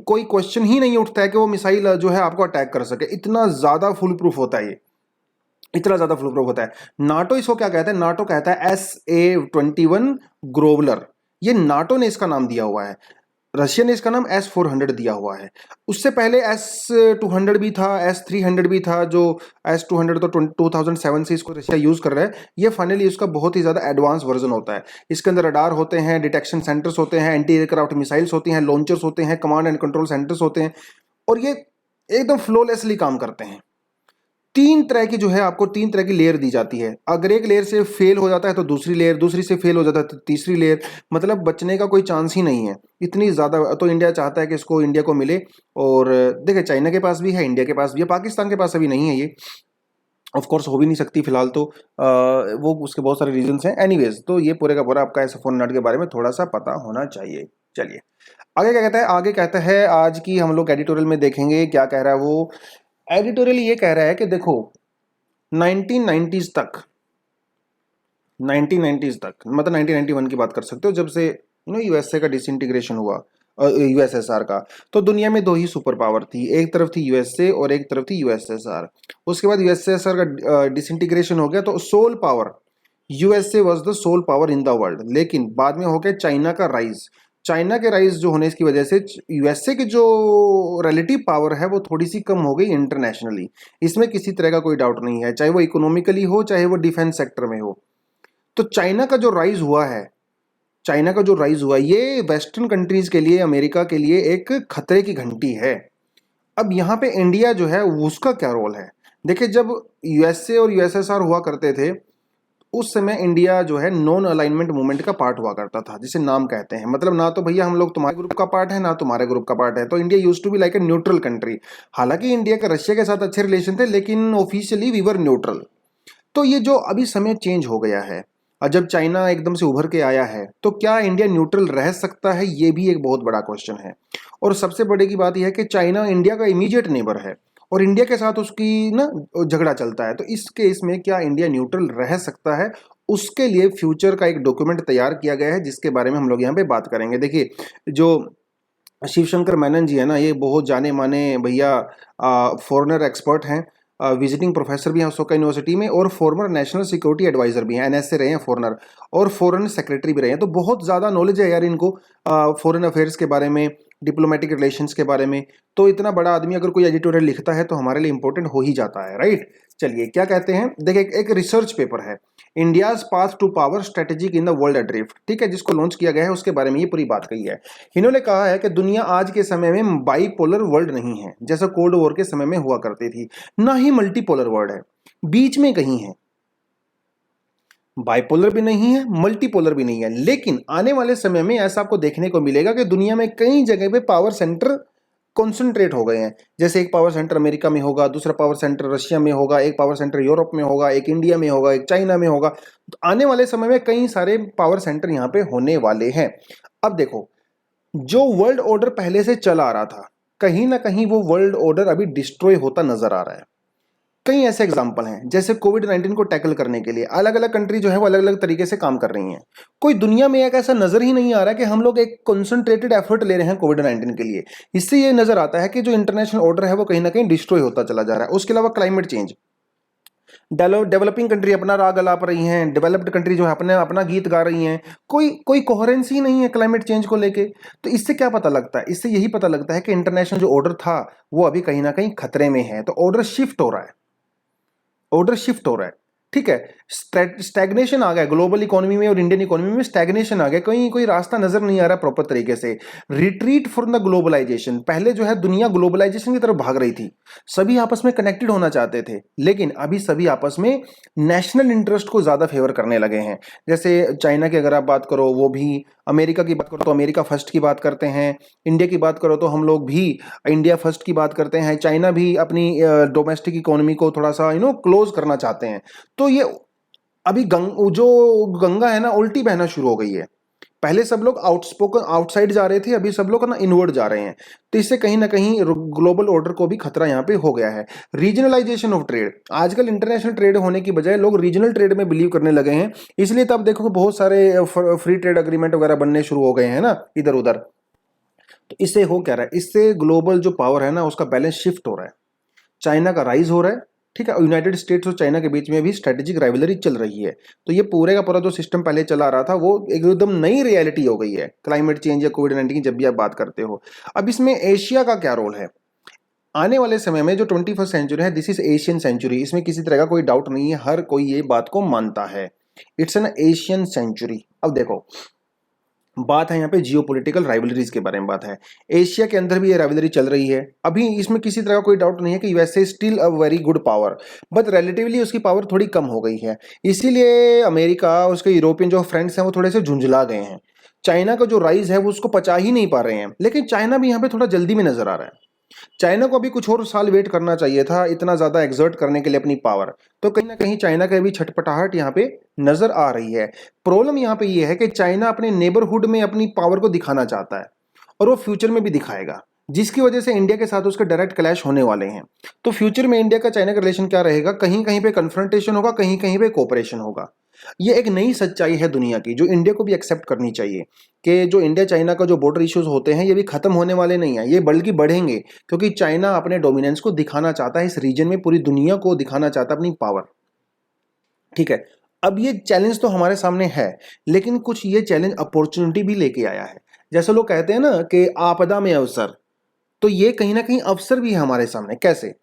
S1: कोई क्वेश्चन ही नहीं उठता है कि वो मिसाइल जो है आपको अटैक कर सके। इतना ज्यादा फुल प्रूफ होता है ये, इतना ज्यादा फुल प्रूफ होता है। नाटो इसको क्या कहता है? नाटो कहता है SA-21 ग्रोवलर। ये नाटो ने इसका नाम दिया हुआ है, रशिया ने इसका नाम S-400 दिया हुआ है। उससे पहले S-200 भी था, S-300 भी था। जो S-200 तो 2007 से इसको रशिया यूज कर रहा है। ये फाइनली इसका बहुत ही ज्यादा एडवांस वर्जन होता है। इसके अंदर रडार होते हैं, डिटेक्शन सेंटर्स होते हैं, एंटी एयरक्राफ्ट मिसाइल्स होती हैं, लॉन्चर्स होते हैं, कमांड एंड कंट्रोल सेंटर्स होते हैं, और ये एकदम फ्लॉलेसली काम करते हैं। तीन तरह की जो है आपको तीन तरह की लेयर दी जाती है। अगर एक लेयर से फेल हो जाता है तो दूसरी लेयर, दूसरी से फेल हो जाता है तो तीसरी लेयर, मतलब बचने का कोई चांस ही नहीं है। इतनी ज़्यादा तो इंडिया चाहता है कि इसको इंडिया को मिले। और देखिए चाइना के पास भी है, इंडिया के पास भी है, पाकिस्तान के पास अभी नहीं है ये, ऑफ कोर्स हो भी नहीं सकती फिलहाल। तो वो उसके बहुत सारे रीजंस हैं। एनीवेज, तो ये पूरे का पूरा आपका S-400 के बारे में थोड़ा सा पता होना चाहिए। चलिए आगे क्या कहता है? आगे कहता है, आज की हम लोग एडिटोरियल में देखेंगे क्या कह रहा है वो। एडिटोरियल ये कह रहा है कि देखो 1990s तक, 1990s तक मतलब 1991 की बात कर सकते हो, जब से यूएसए का डिसइंटीग्रेशन हुआ, यूएसएसआर का, तो दुनिया में दो ही सुपर पावर थी, एक तरफ थी यूएसए और एक तरफ थी यूएसएसआर। उसके बाद यूएसएसआर का डिसइंटीग्रेशन हो गया तो sole power, USA was the sole power in the world. लेकिन बाद में हो गया चाइना का राइज। चाइना के राइज जो होने की वजह से यूएसए की जो रिलेटिव पावर है वो थोड़ी सी कम हो गई इंटरनेशनली। इसमें किसी तरह का कोई डाउट नहीं है, चाहे वो इकोनॉमिकली हो चाहे वो डिफेंस सेक्टर में हो। तो चाइना का जो राइज हुआ है, चाइना का जो राइज हुआ, ये वेस्टर्न कंट्रीज के लिए, अमेरिका के लिए एक खतरे की घंटी है। अब यहाँ पे इंडिया जो है उसका क्या रोल है? देखिए जब यूएसए और यूएसएसआर हुआ करते थे उस समय इंडिया जो है नॉन अलाइनमेंट मूवमेंट का पार्ट हुआ करता था, जिसे नाम कहते हैं। मतलब ना तो भैया हम लोग तुम्हारे ग्रुप का पार्ट है ना तुम्हारे ग्रुप का पार्ट है। तो India used to be like a neutral country. हालांकि इंडिया का रशिया के साथ अच्छे रिलेशन थे, लेकिन ऑफिशियली वी वर न्यूट्रल। तो ये जो अभी समय चेंज हो गया है और जब चाइना एकदम से उभर के आया है, तो क्या इंडिया न्यूट्रल रह सकता है? ये भी एक बहुत बड़ा क्वेश्चन है। और सबसे बड़ी की बात यह है कि चाइना इंडिया का इमीडिएट नेबर है और इंडिया के साथ उसकी ना झगड़ा चलता है। तो इस केस में क्या इंडिया न्यूट्रल रह सकता है? उसके लिए फ्यूचर का एक डॉक्यूमेंट तैयार किया गया है, जिसके बारे में हम लोग यहाँ पे बात करेंगे। देखिए जो शिवशंकर मेनन जी है ना, ये बहुत जाने माने भैया फॉरेनर एक्सपर्ट हैं, विजिटिंग प्रोफेसर भी हैं अशोका यूनिवर्सिटी में, और फॉर्मर नेशनल सिक्योरिटी एडवाइजर भी हैं, NSA रहे हैं फॉरेनर, और फॉरेन सेक्रेटरी भी रहे हैं। तो बहुत ज़्यादा नॉलेज है यार इनको फॉरेन अफेयर्स के बारे में, डिप्लोमेटिक रिलेशंस के बारे में। तो इतना बड़ा आदमी अगर कोई एडिटोरियल लिखता है तो हमारे लिए इंपॉर्टेंट हो ही जाता है, राइट। चलिए क्या कहते हैं, देखिए एक रिसर्च पेपर है, India's path to power strategic in the world adrift, ठीक है, जिसको लॉन्च किया गया है, उसके बारे में ये पूरी बात कही है। इन्होंने कहा है कि दुनिया आज के समय में बाईपोलर वर्ल्ड नहीं है, जैसा कोल्ड वॉर के समय में हुआ करती थी, ना ही मल्टीपोलर वर्ल्ड है। बीच में कहीं है, बाइपोलर भी नहीं है, मल्टीपोलर भी नहीं है। लेकिन आने वाले समय में ऐसा आपको देखने को मिलेगा कि दुनिया में कई जगह पे पावर सेंटर कॉन्सेंट्रेट हो गए हैं। जैसे एक पावर सेंटर अमेरिका में होगा, दूसरा पावर सेंटर रशिया में होगा, एक पावर सेंटर यूरोप में होगा, एक इंडिया में होगा, एक चाइना में होगा। तो आने वाले समय में कई सारे पावर सेंटर यहाँ पे होने वाले हैं। अब देखो, जो वर्ल्ड ऑर्डर पहले से चला आ रहा था, कहीं ना कहीं वो वर्ल्ड ऑर्डर अभी डिस्ट्रॉय होता नजर आ रहा है। कई ऐसे एग्जाम्पल हैं, जैसे कोविड-19 को टैकल करने के लिए अलग अलग कंट्री जो है वो अलग अलग तरीके से काम कर रही हैं। कोई दुनिया में एक ऐसा नजर ही नहीं आ रहा कि हम लोग एक कंसंट्रेटेड एफर्ट ले रहे हैं कोविड-19 के लिए। इससे ये नजर आता है कि जो इंटरनेशनल ऑर्डर है वो कहीं ना कहीं डिस्ट्रॉय होता चला जा रहा है। उसके अलावा क्लाइमेट चेंज, डेवलपिंग कंट्री अपना राग अलाप रही हैं, डेवलप्ड कंट्री जो है अपने अपना गीत गा रही हैं। कोई कोई कोहेरेंस ही नहीं है क्लाइमेट चेंज को लेके। तो इससे क्या पता लगता है? इससे यही पता लगता है कि इंटरनेशनल जो ऑर्डर था वो अभी कहीं ना कहीं खतरे में है। तो ऑर्डर शिफ्ट हो रहा है, ऑर्डर शिफ्ट हो रहा है। ठीक है, स्टैग्नेशन आ गया ग्लोबल इकोनॉमी में और इंडियन इकोनॉमी में स्टैग्नेशन आ गया। कहीं कोई रास्ता नजर नहीं आ रहा प्रॉपर तरीके से। रिट्रीट फ्रॉम द ग्लोबलाइजेशन, पहले जो है दुनिया ग्लोबलाइजेशन की तरफ भाग रही थी, सभी आपस में कनेक्टेड होना चाहते थे, लेकिन अभी सभी आपस में नेशनल इंटरेस्ट को ज्यादा फेवर करने लगे हैं। जैसे चाइना की अगर आप बात करो वो भी, अमेरिका की बात करो तो अमेरिका फर्स्ट की बात करते हैं, इंडिया की बात करो तो हम लोग भी इंडिया फर्स्ट की बात करते हैं, चाइना भी अपनी डोमेस्टिक इकोनॉमी को थोड़ा सा क्लोज करना चाहते हैं। तो ये अभी जो गंगा है ना उल्टी बहना शुरू हो गई है। पहले सब लोग आउटस्पोकन आउटसाइड जा रहे थे, अभी सब लोग ना इनवर्ड जा रहे हैं। तो इससे कहीं ना कहीं ग्लोबल ऑर्डर को भी खतरा यहाँ पे हो गया है। रीजनलाइजेशन ऑफ ट्रेड, आजकल इंटरनेशनल ट्रेड होने की बजाय लोग रीजनल ट्रेड में बिलीव करने लगे हैं। इसलिए तो आप देखो कि बहुत सारे फ्री ट्रेड अग्रीमेंट वगैरह बनने शुरू हो गए हैं ना इधर उधर। तो इससे हो क्या रहा है? इससे ग्लोबल जो पावर है ना उसका बैलेंस शिफ्ट हो रहा है। चाइना का राइज हो रहा है, ठीक है, यूनाइटेड स्टेट्स और चाइना के बीच में भी स्ट्रेटेजिक राइवलरी चल रही है। तो ये पूरे का पूरा जो सिस्टम पहले चला रहा था वो एकदम नई रियलिटी हो गई है, क्लाइमेट चेंज या कोविड-19 की जब भी आप बात करते हो। अब इसमें एशिया का क्या रोल है? आने वाले समय में जो 21st सेंचुरी है, दिस इज एशियन सेंचुरी, इसमें किसी तरह का कोई डाउट नहीं है, हर कोई ये बात को मानता है। It's an Asian century. अब देखो, बात है यहाँ पे जियोपॉलिटिकल राइवलरीज के बारे में बात है। एशिया के अंदर भी ये राइवलरी चल रही है। अभी इसमें किसी तरह का कोई डाउट नहीं है कि USA still a very good power, but relatively उसकी पावर थोड़ी कम हो गई है। इसीलिए अमेरिका और उसके यूरोपियन जो फ्रेंड्स हैं वो थोड़े से झुंझला गए हैं। चाइना का जो राइज है वो उसको पचा ही नहीं पा रहे हैं। लेकिन चाइना भी यहाँ पे थोड़ा जल्दी में नजर आ रहा है। चाइना को अभी कुछ और साल वेट करना चाहिए था इतना ज्यादा एक्सर्ट करने के लिए अपनी पावर। तो कहीं ना कहीं चाइना का भी छटपटाहट यहाँ पे नजर आ रही है। प्रॉब्लम यहाँ पे ये है कि चाइना अपने नेबरहुड में अपनी पावर को दिखाना चाहता है और वो फ्यूचर में भी दिखाएगा, जिसकी वजह से इंडिया के साथ उसके डायरेक्ट क्लैश होने वाले हैं। तो फ्यूचर में इंडिया का चाइना का रिलेशन क्या रहेगा? कहीं कहीं पे कन्फ्रंटेशन होगा, कहीं कहीं पे कोऑपरेशन होगा। ये एक नई सच्चाई है दुनिया की जो इंडिया को भी एक्सेप्ट करनी चाहिए कि जो इंडिया चाइना का जो बॉर्डर इश्यूज होते हैं ये भी खत्म होने वाले नहीं है, ये बल्कि बढ़ेंगे, क्योंकि चाइना अपने डोमिनेंस को दिखाना चाहता है इस रीजन में, पूरी दुनिया को दिखाना चाहता है अपनी पावर। ठीक है, अब ये चैलेंज तो हमारे सामने है, लेकिन कुछ ये चैलेंज अपॉर्चुनिटी भी लेके आया है। जैसे लोग कहते हैं ना कि आपदा में अवसर, तो ये कहीं ना कहीं अवसर भी है हमारे सामने। कैसे?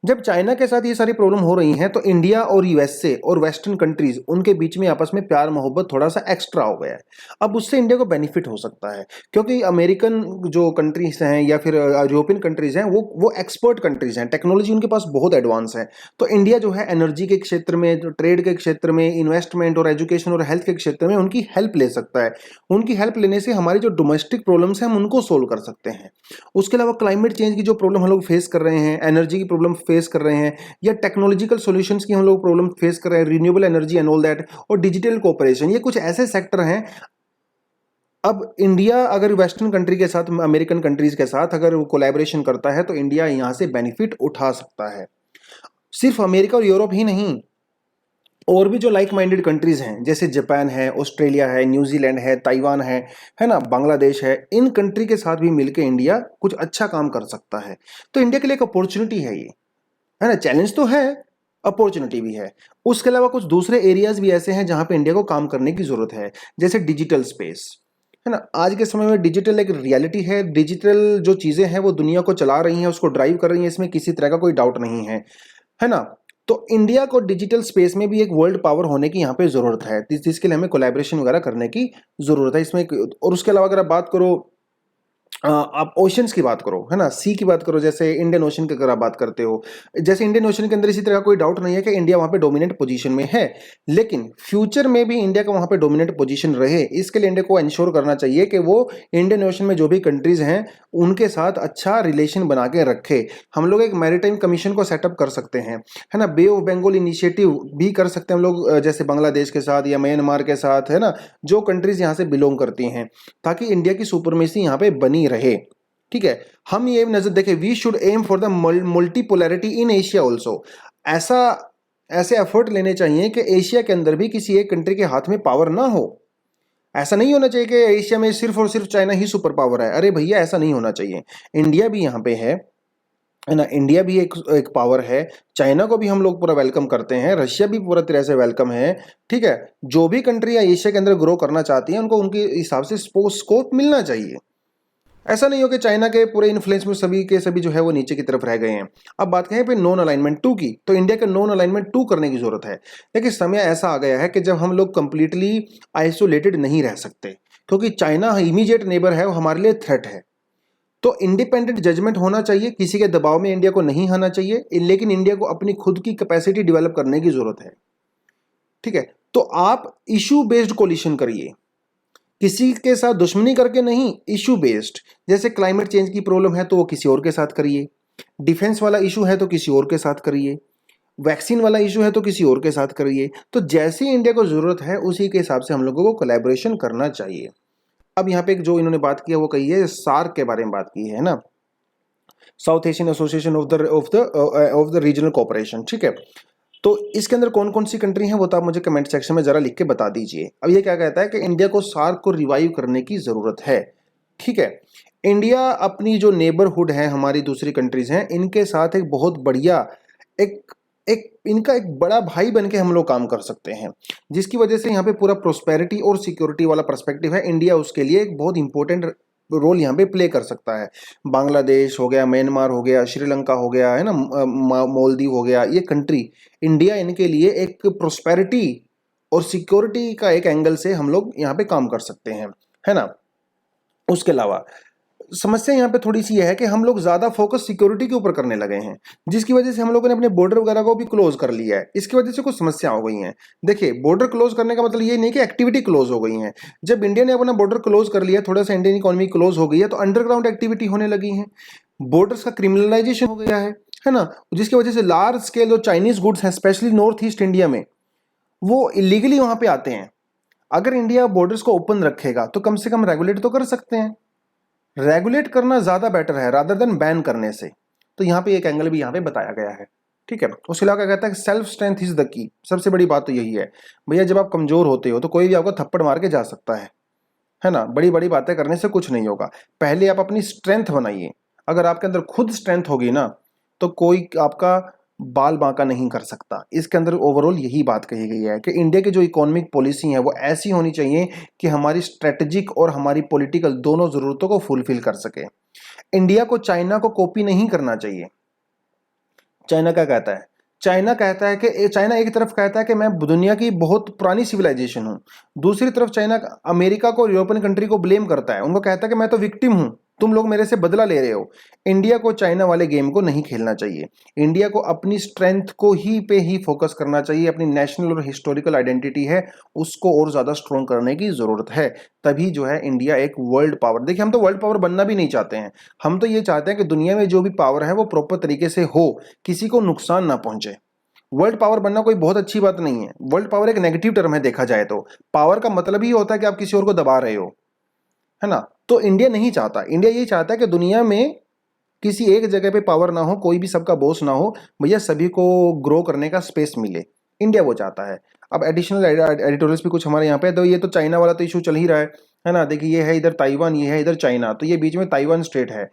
S1: जब चाइना के साथ ये सारी प्रॉब्लम हो रही हैं तो इंडिया और यूएसए और वेस्टर्न कंट्रीज उनके बीच में आपस में प्यार मोहब्बत थोड़ा सा एक्स्ट्रा हो गया है। अब उससे इंडिया को बेनिफिट हो सकता है, क्योंकि अमेरिकन जो कंट्रीज हैं या फिर यूरोपियन कंट्रीज हैं वो एक्सपर्ट कंट्रीज हैं, टेक्नोलॉजी उनके पास बहुत एडवांस है। तो इंडिया जो है एनर्जी के क्षेत्र में, ट्रेड के क्षेत्र में, इन्वेस्टमेंट और एजुकेशन और हेल्थ के क्षेत्र में उनकी हेल्प ले सकता है। उनकी हेल्प लेने से हमारी जो डोमेस्टिक प्रॉब्लम्स हैं हम उनको सोल्व कर सकते हैं। उसके अलावा क्लाइमेट चेंज की जो प्रॉब्लम हम लोग फेस कर रहे हैं, एनर्जी की प्रॉब्लम फेस कर रहे हैं, या टेक्नोलॉजिकल सॉल्यूशंस की हम लोग प्रॉब्लम फेस कर रहे हैं, renewable energy and all that, और डिजिटल कोऑपरेशन, ये कुछ ऐसे सेक्टर हैं। अब इंडिया अगर वेस्टर्न कंट्री के साथ, अमेरिकन कंट्रीज के साथ अगर कोलैबोरेशन करता है तो इंडिया यहां से बेनिफिट उठा सकता है। सिर्फ अमेरिका और यूरोप ही नहीं, और भी जो लाइक माइंडेड कंट्रीज हैं जैसे जापान है, ऑस्ट्रेलिया है, न्यूजीलैंड है, ताइवान है ना, बांग्लादेश है, इन कंट्री के साथ भी मिलकर इंडिया कुछ अच्छा काम कर सकता है। तो इंडिया के लिए एक अपॉर्चुनिटी है ये, है ना। चैलेंज तो है, अपॉर्चुनिटी भी है। उसके अलावा कुछ दूसरे एरियाज भी ऐसे हैं जहां पे इंडिया को काम करने की जरूरत है, जैसे डिजिटल स्पेस, है ना। आज के समय में डिजिटल एक रियलिटी है। डिजिटल जो चीजें हैं वो दुनिया को चला रही हैं, उसको ड्राइव कर रही हैं, इसमें किसी तरह का कोई डाउट नहीं है ना। तो इंडिया को डिजिटल स्पेस में भी एक वर्ल्ड पावर होने की यहाँ पे जरूरत है, जिसके लिए हमें कोलैबोरेशन वगैरह करने की जरूरत है इसमें। और उसके अलावा अगर आप बात करो आप ओशंस की बात करो, है ना, सी की बात करो, जैसे इंडियन ओशन की अगर आप बात करते हो, जैसे इंडियन ओशन के अंदर इसी तरह कोई डाउट नहीं है कि इंडिया वहाँ पे डोमिनेंट पोजीशन में है, लेकिन फ्यूचर में भी इंडिया का वहाँ पे डोमिनेंट पोजीशन रहे, इसके लिए इंडिया को इंश्योर करना चाहिए कि वो इंडियन ओशन में जो भी कंट्रीज हैं उनके साथ अच्छा रिलेशन बना के रखे। हम लोग एक मैरीटाइम कमीशन को सेटअप कर सकते हैं, है ना, बे ऑफ बंगाल इनिशिएटिव भी कर सकते हैं हम लोग, जैसे बांग्लादेश के साथ या म्यांमार के साथ, है ना, जो कंट्रीज यहाँ से बिलोंग करती हैं, ताकि इंडिया की सुपरमेसी यहाँ पे बनी रहे। ठीक है, हम ये नजर देखें, we should aim for the multipolarity in Asia also. ऐसा ऐसे एफर्ट लेने चाहिए कि एशिया के अंदर भी किसी एक कंट्री के हाथ में पावर ना हो। ऐसा नहीं होना चाहिए कि एशिया में सिर्फ और सिर्फ चाइना ही सुपर पावर है। अरे भैया, ऐसा नहीं होना चाहिए। इंडिया भी यहाँ पे है ना, इंडिया भी एक पावर है। चाइना को भी हम लोग पूरा वेलकम करते हैं, रशिया भी पूरा तरह से वेलकम है। ठीक है, जो भी कंट्री एशिया के अंदर ग्रो करना चाहती है उनको उनके हिसाब से स्कोप मिलना चाहिए। ऐसा नहीं हो कि चाइना के पूरे इन्फ्लुएंस में सभी के सभी जो है वो नीचे की तरफ रह गए हैं। अब बात करें पे नॉन अलाइनमेंट 2 की, तो इंडिया के नॉन अलाइनमेंट 2 करने की जरूरत है। लेकिन समय ऐसा आ गया है कि जब हम लोग कंप्लीटली आइसोलेटेड नहीं रह सकते, क्योंकि चाइना इमीडिएट नेबर है, वो हमारे लिए थ्रेट है। तो इंडिपेंडेंट जजमेंट होना चाहिए, किसी के दबाव में इंडिया को नहीं आना चाहिए, लेकिन इंडिया को अपनी खुद की कैपेसिटी डेवलप करने की जरूरत है। ठीक है, तो आप इशू बेस्ड कोलिशन करिए, किसी के साथ दुश्मनी करके नहीं, इशू बेस्ड। जैसे क्लाइमेट चेंज की प्रॉब्लम है तो वो किसी और के साथ करिए, डिफेंस वाला इशू है तो किसी और के साथ करिए, वैक्सीन वाला इशू है तो किसी और के साथ करिए। तो जैसी इंडिया को जरूरत है उसी के हिसाब से हम लोगों को कोलैबोरेशन करना चाहिए। अब यहाँ पे एक जो इन्होंने बात की है वो कही है सार्क के बारे में बात की है ना, south Asian association of the regional cooperation. ठीक है, तो इसके अंदर कौन कौन सी कंट्री हैं वो तो आप मुझे कमेंट सेक्शन में जरा लिख के बता दीजिए। अब ये क्या कहता है कि इंडिया को सार्क को रिवाइव करने की जरूरत है। ठीक है, इंडिया अपनी जो नेबरहुड है, हमारी दूसरी कंट्रीज हैं, इनके साथ एक बहुत बढ़िया एक एक इनका एक बड़ा भाई बन के हम लोग काम कर सकते हैं, जिसकी वजह से यहाँ पे पूरा प्रोस्पेरिटी और सिक्योरिटी वाला पर्सपेक्टिव है। इंडिया उसके लिए एक बहुत इंपॉर्टेंट रोल यहाँ पे प्ले कर सकता है। बांग्लादेश हो गया, म्यांमार हो गया, श्रीलंका हो गया, है ना, मालदीव हो गया, ये कंट्री इंडिया इनके लिए एक प्रोस्पेरिटी और सिक्योरिटी का एक एंगल से हम लोग यहाँ पे काम कर सकते हैं, है ना। उसके अलावा समस्या यहाँ पे थोड़ी सी है कि हम लोग ज्यादा फोकस सिक्योरिटी के ऊपर करने लगे हैं, जिसकी वजह से हम लोगों ने अपने बॉर्डर वगैरह को भी क्लोज कर लिया है। इसकी वजह से कुछ समस्या हो गई हैं। देखिए, बॉर्डर क्लोज करने का मतलब ये नहीं कि एक्टिविटी क्लोज हो गई है। जब इंडिया ने अपना बॉर्डर क्लोज कर लिया, थोड़ा सा इंडियन इकोनॉमी क्लोज हो गई है, तो अंडरग्राउंड एक्टिविटी होने लगी है, बॉर्डर्स का क्रिमिनलाइजेशन हो गया है ना, जिसकी वजह से लार्ज स्केल जो चाइनीज गुड्स हैं स्पेशली नॉर्थ ईस्ट इंडिया में, वो इलीगली वहां पे आते हैं। अगर इंडिया बॉर्डर्स को ओपन रखेगा तो कम से कम रेगुलेट तो कर सकते हैं। रेगुलेट करना ज्यादा बेटर है रादर देन बैन करने से। तो यहाँ पे एक एंगल भी यहाँ पे बताया गया है। ठीक है, उसके अलावा क्या कहता है, self strength is the key. सबसे बड़ी बात तो यही है भैया, जब आप कमजोर होते हो तो कोई भी आपको थप्पड़ मार के जा सकता है ना। बड़ी बड़ी बातें करने से कुछ नहीं होगा, पहले आप अपनी स्ट्रेंथ बनाइए। अगर आपके अंदर खुद स्ट्रेंथ होगी ना, तो कोई आपका बाल बांका नहीं कर सकता। इसके अंदर ओवरऑल यही बात कही गई है कि इंडिया की जो इकोनॉमिक पॉलिसी है वो ऐसी होनी चाहिए कि हमारी स्ट्रेटेजिक और हमारी पॉलिटिकल दोनों जरूरतों को फुलफिल कर सके। इंडिया को चाइना को कॉपी नहीं करना चाहिए। चाइना क्या कहता है, चाइना एक तरफ कहता है कि मैं दुनिया की बहुत पुरानी सिविलाइजेशन हूं, दूसरी तरफ चाइना अमेरिका को, यूरोपियन कंट्री को ब्लेम करता है, उनको कहता है कि मैं तो विक्टिम हूं, तुम लोग मेरे से बदला ले रहे हो। इंडिया को चाइना वाले गेम को नहीं खेलना चाहिए। इंडिया को अपनी स्ट्रेंथ को ही पे ही फोकस करना चाहिए। अपनी नेशनल और हिस्टोरिकल आइडेंटिटी है उसको और ज्यादा स्ट्रॉन्ग करने की जरूरत है। तभी जो है इंडिया एक वर्ल्ड पावर, देखिए हम तो वर्ल्ड पावर बनना भी नहीं चाहते हैं। हम तो ये चाहते हैं कि दुनिया में जो भी पावर है वो प्रॉपर तरीके से हो, किसी को नुकसान ना पहुंचे। वर्ल्ड पावर बनना कोई बहुत अच्छी बात नहीं है। वर्ल्ड पावर एक नेगेटिव टर्म है देखा जाए तो। पावर का मतलब ही होता है कि आप किसी और को दबा रहे हो, है ना। तो इंडिया नहीं चाहता, इंडिया ये चाहता है कि दुनिया में किसी एक जगह पे पावर ना हो, कोई भी सबका बॉस ना हो, भैया सभी को ग्रो करने का स्पेस मिले। इंडिया वो चाहता है। अब एडिशनल एडिटोरियल्स भी कुछ हमारे यहाँ पे, तो ये तो चाइना वाला तो इशू चल ही रहा है ना। देखिए, ये है इधर ताइवान, ये है इधर चाइना, तो ये बीच में ताइवान स्टेट है।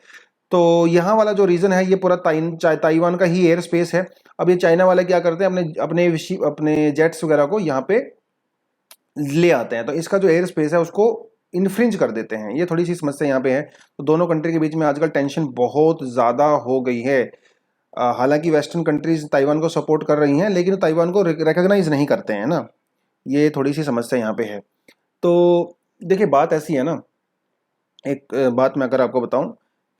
S1: तो यहाँ वाला जो रीजन है ये पूरा ताइवान का ही एयर स्पेस है। अब ये चाइना वाले क्या करते हैं, अपने जेट्स वगैरह को यहाँ पे ले आते हैं, तो इसका जो एयर स्पेस है उसको इन्फ्रिंज कर देते हैं। ये थोड़ी सी समस्या यहाँ पे है। तो दोनों कंट्री के बीच में आजकल टेंशन बहुत ज़्यादा हो गई है। हालांकि वेस्टर्न कंट्रीज ताइवान को सपोर्ट कर रही हैं, लेकिन ताइवान को रिकॉग्नाइज नहीं करते हैं ना। ये थोड़ी सी समस्या यहाँ पे है। तो देखिए, बात ऐसी है ना एक बात मैं अगर आपको बताऊं,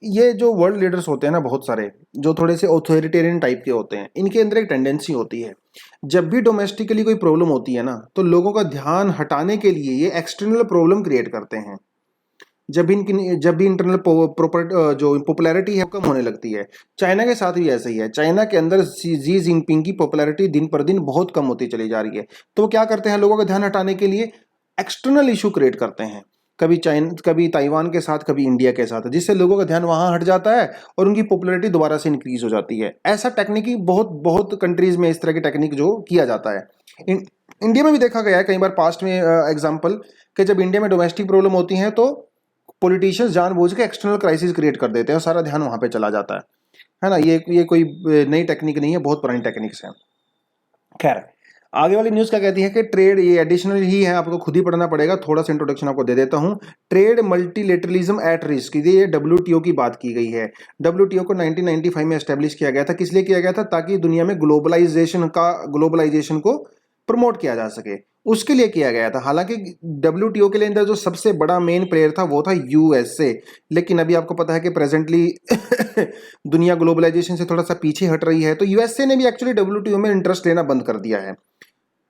S1: ये जो वर्ल्ड लीडर्स होते हैं ना बहुत सारे, जो थोड़े से ऑथोरिटेरियन टाइप के होते हैं, इनके अंदर एक टेंडेंसी होती है, जब भी डोमेस्टिकली कोई प्रॉब्लम होती है ना तो लोगों का ध्यान हटाने के लिए ये एक्सटर्नल प्रॉब्लम क्रिएट करते हैं। जब भी इंटरनल प्रॉपर जो पॉपुलैरिटी है कम होने लगती है। चाइना के साथ भी ऐसा ही है। चाइना के अंदर जी जिनपिंग की पॉपुलैरिटी दिन पर दिन बहुत कम होती चली जा रही है। तो वो क्या करते हैं, लोगों का ध्यान हटाने के लिए एक्सटर्नल इशू क्रिएट करते हैं, कभी ताइवान के साथ, कभी इंडिया के साथ, जिससे लोगों का ध्यान वहां हट जाता है और उनकी पॉपुलैरिटी दोबारा से इंक्रीज हो जाती है। ऐसा टेक्निक ही बहुत बहुत कंट्रीज में इस तरह की टेक्निक जो किया जाता है। इंडिया में भी देखा गया है कई बार पास्ट में एग्जाम्पल, कि जब इंडिया में डोमेस्टिक प्रॉब्लम होती है तो पॉलिटिशियंस जानबूझ के एक्सटर्नल क्राइसिस क्रिएट कर देते हैं और सारा ध्यान वहां पे चला जाता है ना। ये कोई नई टेक्निक नहीं है, बहुत पुरानी टेक्निक्स हैं। खैर, आगे वाली न्यूज क्या कहती है कि ट्रेड, ये एडिशनल ही है, आपको खुद ही पढ़ना पड़ेगा, थोड़ा सा इंट्रोडक्शन आपको दे देता हूं। ट्रेड मल्टीलेटरलिज्म एट रिस्क, ये डब्ल्यूटीओ की बात की गई है। डब्ल्यूटीओ को 1995 में एस्टेब्लिश किया गया था। किस लिए किया गया था? ताकि दुनिया में ग्लोबलाइजेशन को प्रमोट किया जा सके, उसके लिए किया गया था। हालांकि डब्ल्यूटीओ के लिए अंदर जो सबसे बड़ा मेन प्लेयर था वो था यूएसए, लेकिन अभी आपको पता है कि प्रेजेंटली दुनिया ग्लोबलाइजेशन से थोड़ा सा पीछे हट रही है, तो यूएसए ने भी एक्चुअली डब्ल्यूटीओ में इंटरेस्ट लेना बंद कर दिया है।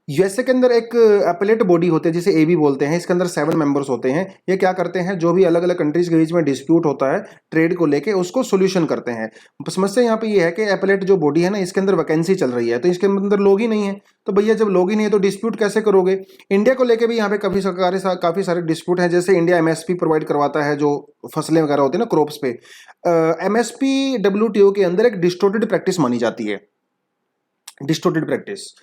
S1: यूएसए के अंदर एक अपीलेट बॉडी होते हैं जिसे एबी बोलते हैं। इसके अंदर 7 मेंबर्स होते हैं। ये क्या करते हैं, जो भी अलग अलग कंट्रीज के बीच में डिस्प्यूट होता है ट्रेड को लेके, उसको सोल्यूशन करते हैं। समस्या यहाँ पे ये है कि अपीलेट जो बॉडी है ना, इसके अंदर वैकेंसी चल रही है, तो इसके अंदर लोग ही नहीं है। तो भैया जब लोग ही नहीं है तो डिस्प्यूट कैसे करोगे? इंडिया को लेके भी यहाँ पे काफी सारे डिस्प्यूट हैं। जैसे इंडिया एमएसपी प्रोवाइड करवाता है, जो फसलें वगैरह होती है ना, क्रॉप्स पे। एमएसपी डब्ल्यूटीओ के अंदर एक डिस्टोर्टेड प्रैक्टिस मानी जाती है। डिस्टोर्टेड प्रैक्टिस,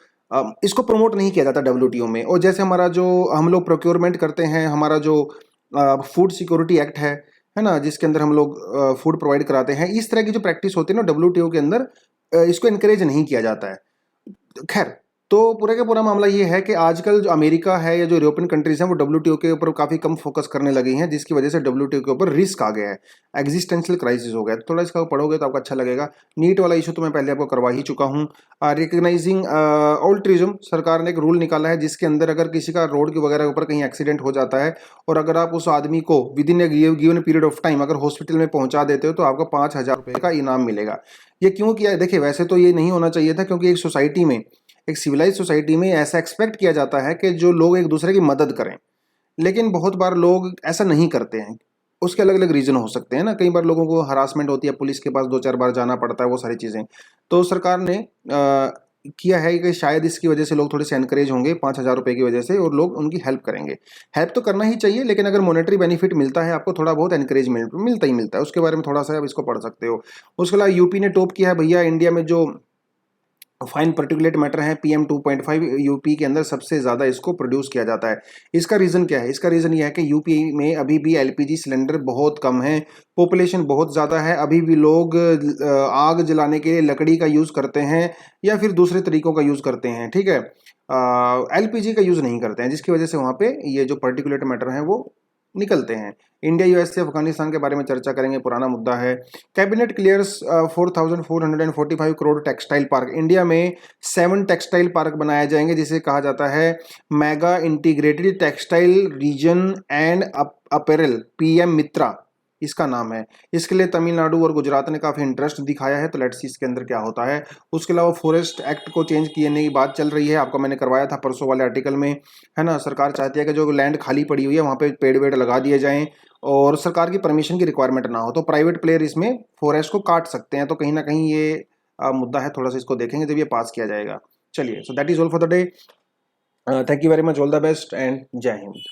S1: इसको प्रमोट नहीं किया जाता डब्ल्यूटीओ में। और जैसे हमारा जो हम लोग प्रोक्योरमेंट करते हैं, हमारा जो फूड सिक्योरिटी एक्ट है ना, जिसके अंदर हम लोग फूड प्रोवाइड कराते हैं, इस तरह की जो प्रैक्टिस होती है ना डब्ल्यूटीओ के अंदर, इसको इनकरेज नहीं किया जाता है। खैर, तो पूरे का पूरा मामला ये है कि आजकल जो अमेरिका है या जो यूरोपियन कंट्रीज हैं वो डब्ल्यूटीओ के ऊपर काफ़ी कम फोकस करने लगी हैं, जिसकी वजह से डब्ल्यूटीओ के ऊपर रिस्क आ गया है, एग्जिस्टेंशियल क्राइसिस हो गया है। तो थोड़ा इसका पढ़ोगे तो आपको अच्छा लगेगा। नीट वाला इशू तो मैं पहले आपको करवा ही चुका हूँ। रिकग्नाइजिंग ऑल्ट्रिज्म, सरकार ने एक रूल निकाला है जिसके अंदर अगर किसी का रोड के वगैरह ऊपर कहीं एक्सीडेंट हो जाता है और अगर आप उस आदमी को with in A given period of time अगर हॉस्पिटल में पहुंचा देते हो तो आपको 5,000 रुपये का इनाम मिलेगा। ये क्यों किया है? देखिए, वैसे तो ये नहीं होना चाहिए था, क्योंकि एक सोसाइटी में, एक सिविलाइज सोसाइटी में ऐसा एक्सपेक्ट किया जाता है कि जो लोग एक दूसरे की मदद करें, लेकिन बहुत बार लोग ऐसा नहीं करते हैं। उसके अलग अलग रीजन हो सकते हैं ना। कई बार लोगों को हरासमेंट होती है, पुलिस के पास 2-4 बार जाना पड़ता है, वो सारी चीज़ें। तो सरकार ने किया है कि शायद इसकी वजह से लोग थोड़े से एनकरेज होंगे 5,000 रुपये की वजह से, और लोग उनकी हेल्प करेंगे। हेल्प तो करना ही चाहिए, लेकिन अगर मॉनेटरी बेनिफिट मिलता है आपको, थोड़ा बहुत एनकरेजमेंट मिलता ही मिलता है। उसके बारे में थोड़ा सा आप इसको पढ़ सकते हो। उसके अलावा यूपी ने टॉप किया है भैया इंडिया में जो फाइन पर्टिकुलेट मैटर है, PM 2.5 यूपी के अंदर सबसे ज़्यादा इसको प्रोड्यूस किया जाता है। इसका रीज़न क्या है? इसका रीज़न ये है कि यूपी में अभी भी LPG सिलेंडर बहुत कम है, पॉपुलेशन बहुत ज़्यादा है, अभी भी लोग आग जलाने के लिए लकड़ी का यूज़ करते हैं या फिर दूसरे तरीकों का यूज़ करते हैं, ठीक है। LPG का यूज़ नहीं करते हैं, जिसकी वजह से वहाँ पे ये जो पर्टिकुलेट मैटर हैं वो निकलते हैं। इंडिया यूएसए अफगानिस्तान के बारे में चर्चा करेंगे, पुराना मुद्दा है। Cabinet clears 4,445 crore textile park. India में 7 टेक्सटाइल पार्क बनाए जाएंगे, जिसे कहा जाता है mega integrated textile reason and apparel, PM मित्रा इसका नाम है। इसके लिए तमिलनाडु और गुजरात ने काफ़ी इंटरेस्ट दिखाया है, तो लेट्स सी इसके अंदर क्या होता है। उसके अलावा फॉरेस्ट एक्ट को चेंज करने की बात चल रही है, आपको मैंने करवाया था परसों वाले आर्टिकल में, है ना। सरकार चाहती है कि जो लैंड खाली पड़ी हुई है वहाँ पे पेड़ वेड़ लगा दिए जाएं और सरकार की परमिशन की रिक्वायरमेंट ना हो, तो प्राइवेट प्लेयर इसमें फॉरेस्ट को काट सकते हैं। तो कहीं ना कहीं ये मुद्दा है, थोड़ा सा इसको देखेंगे जब ये पास किया जाएगा। चलिए, so that is all for the day. Thank you very much, all the best and जय हिंद।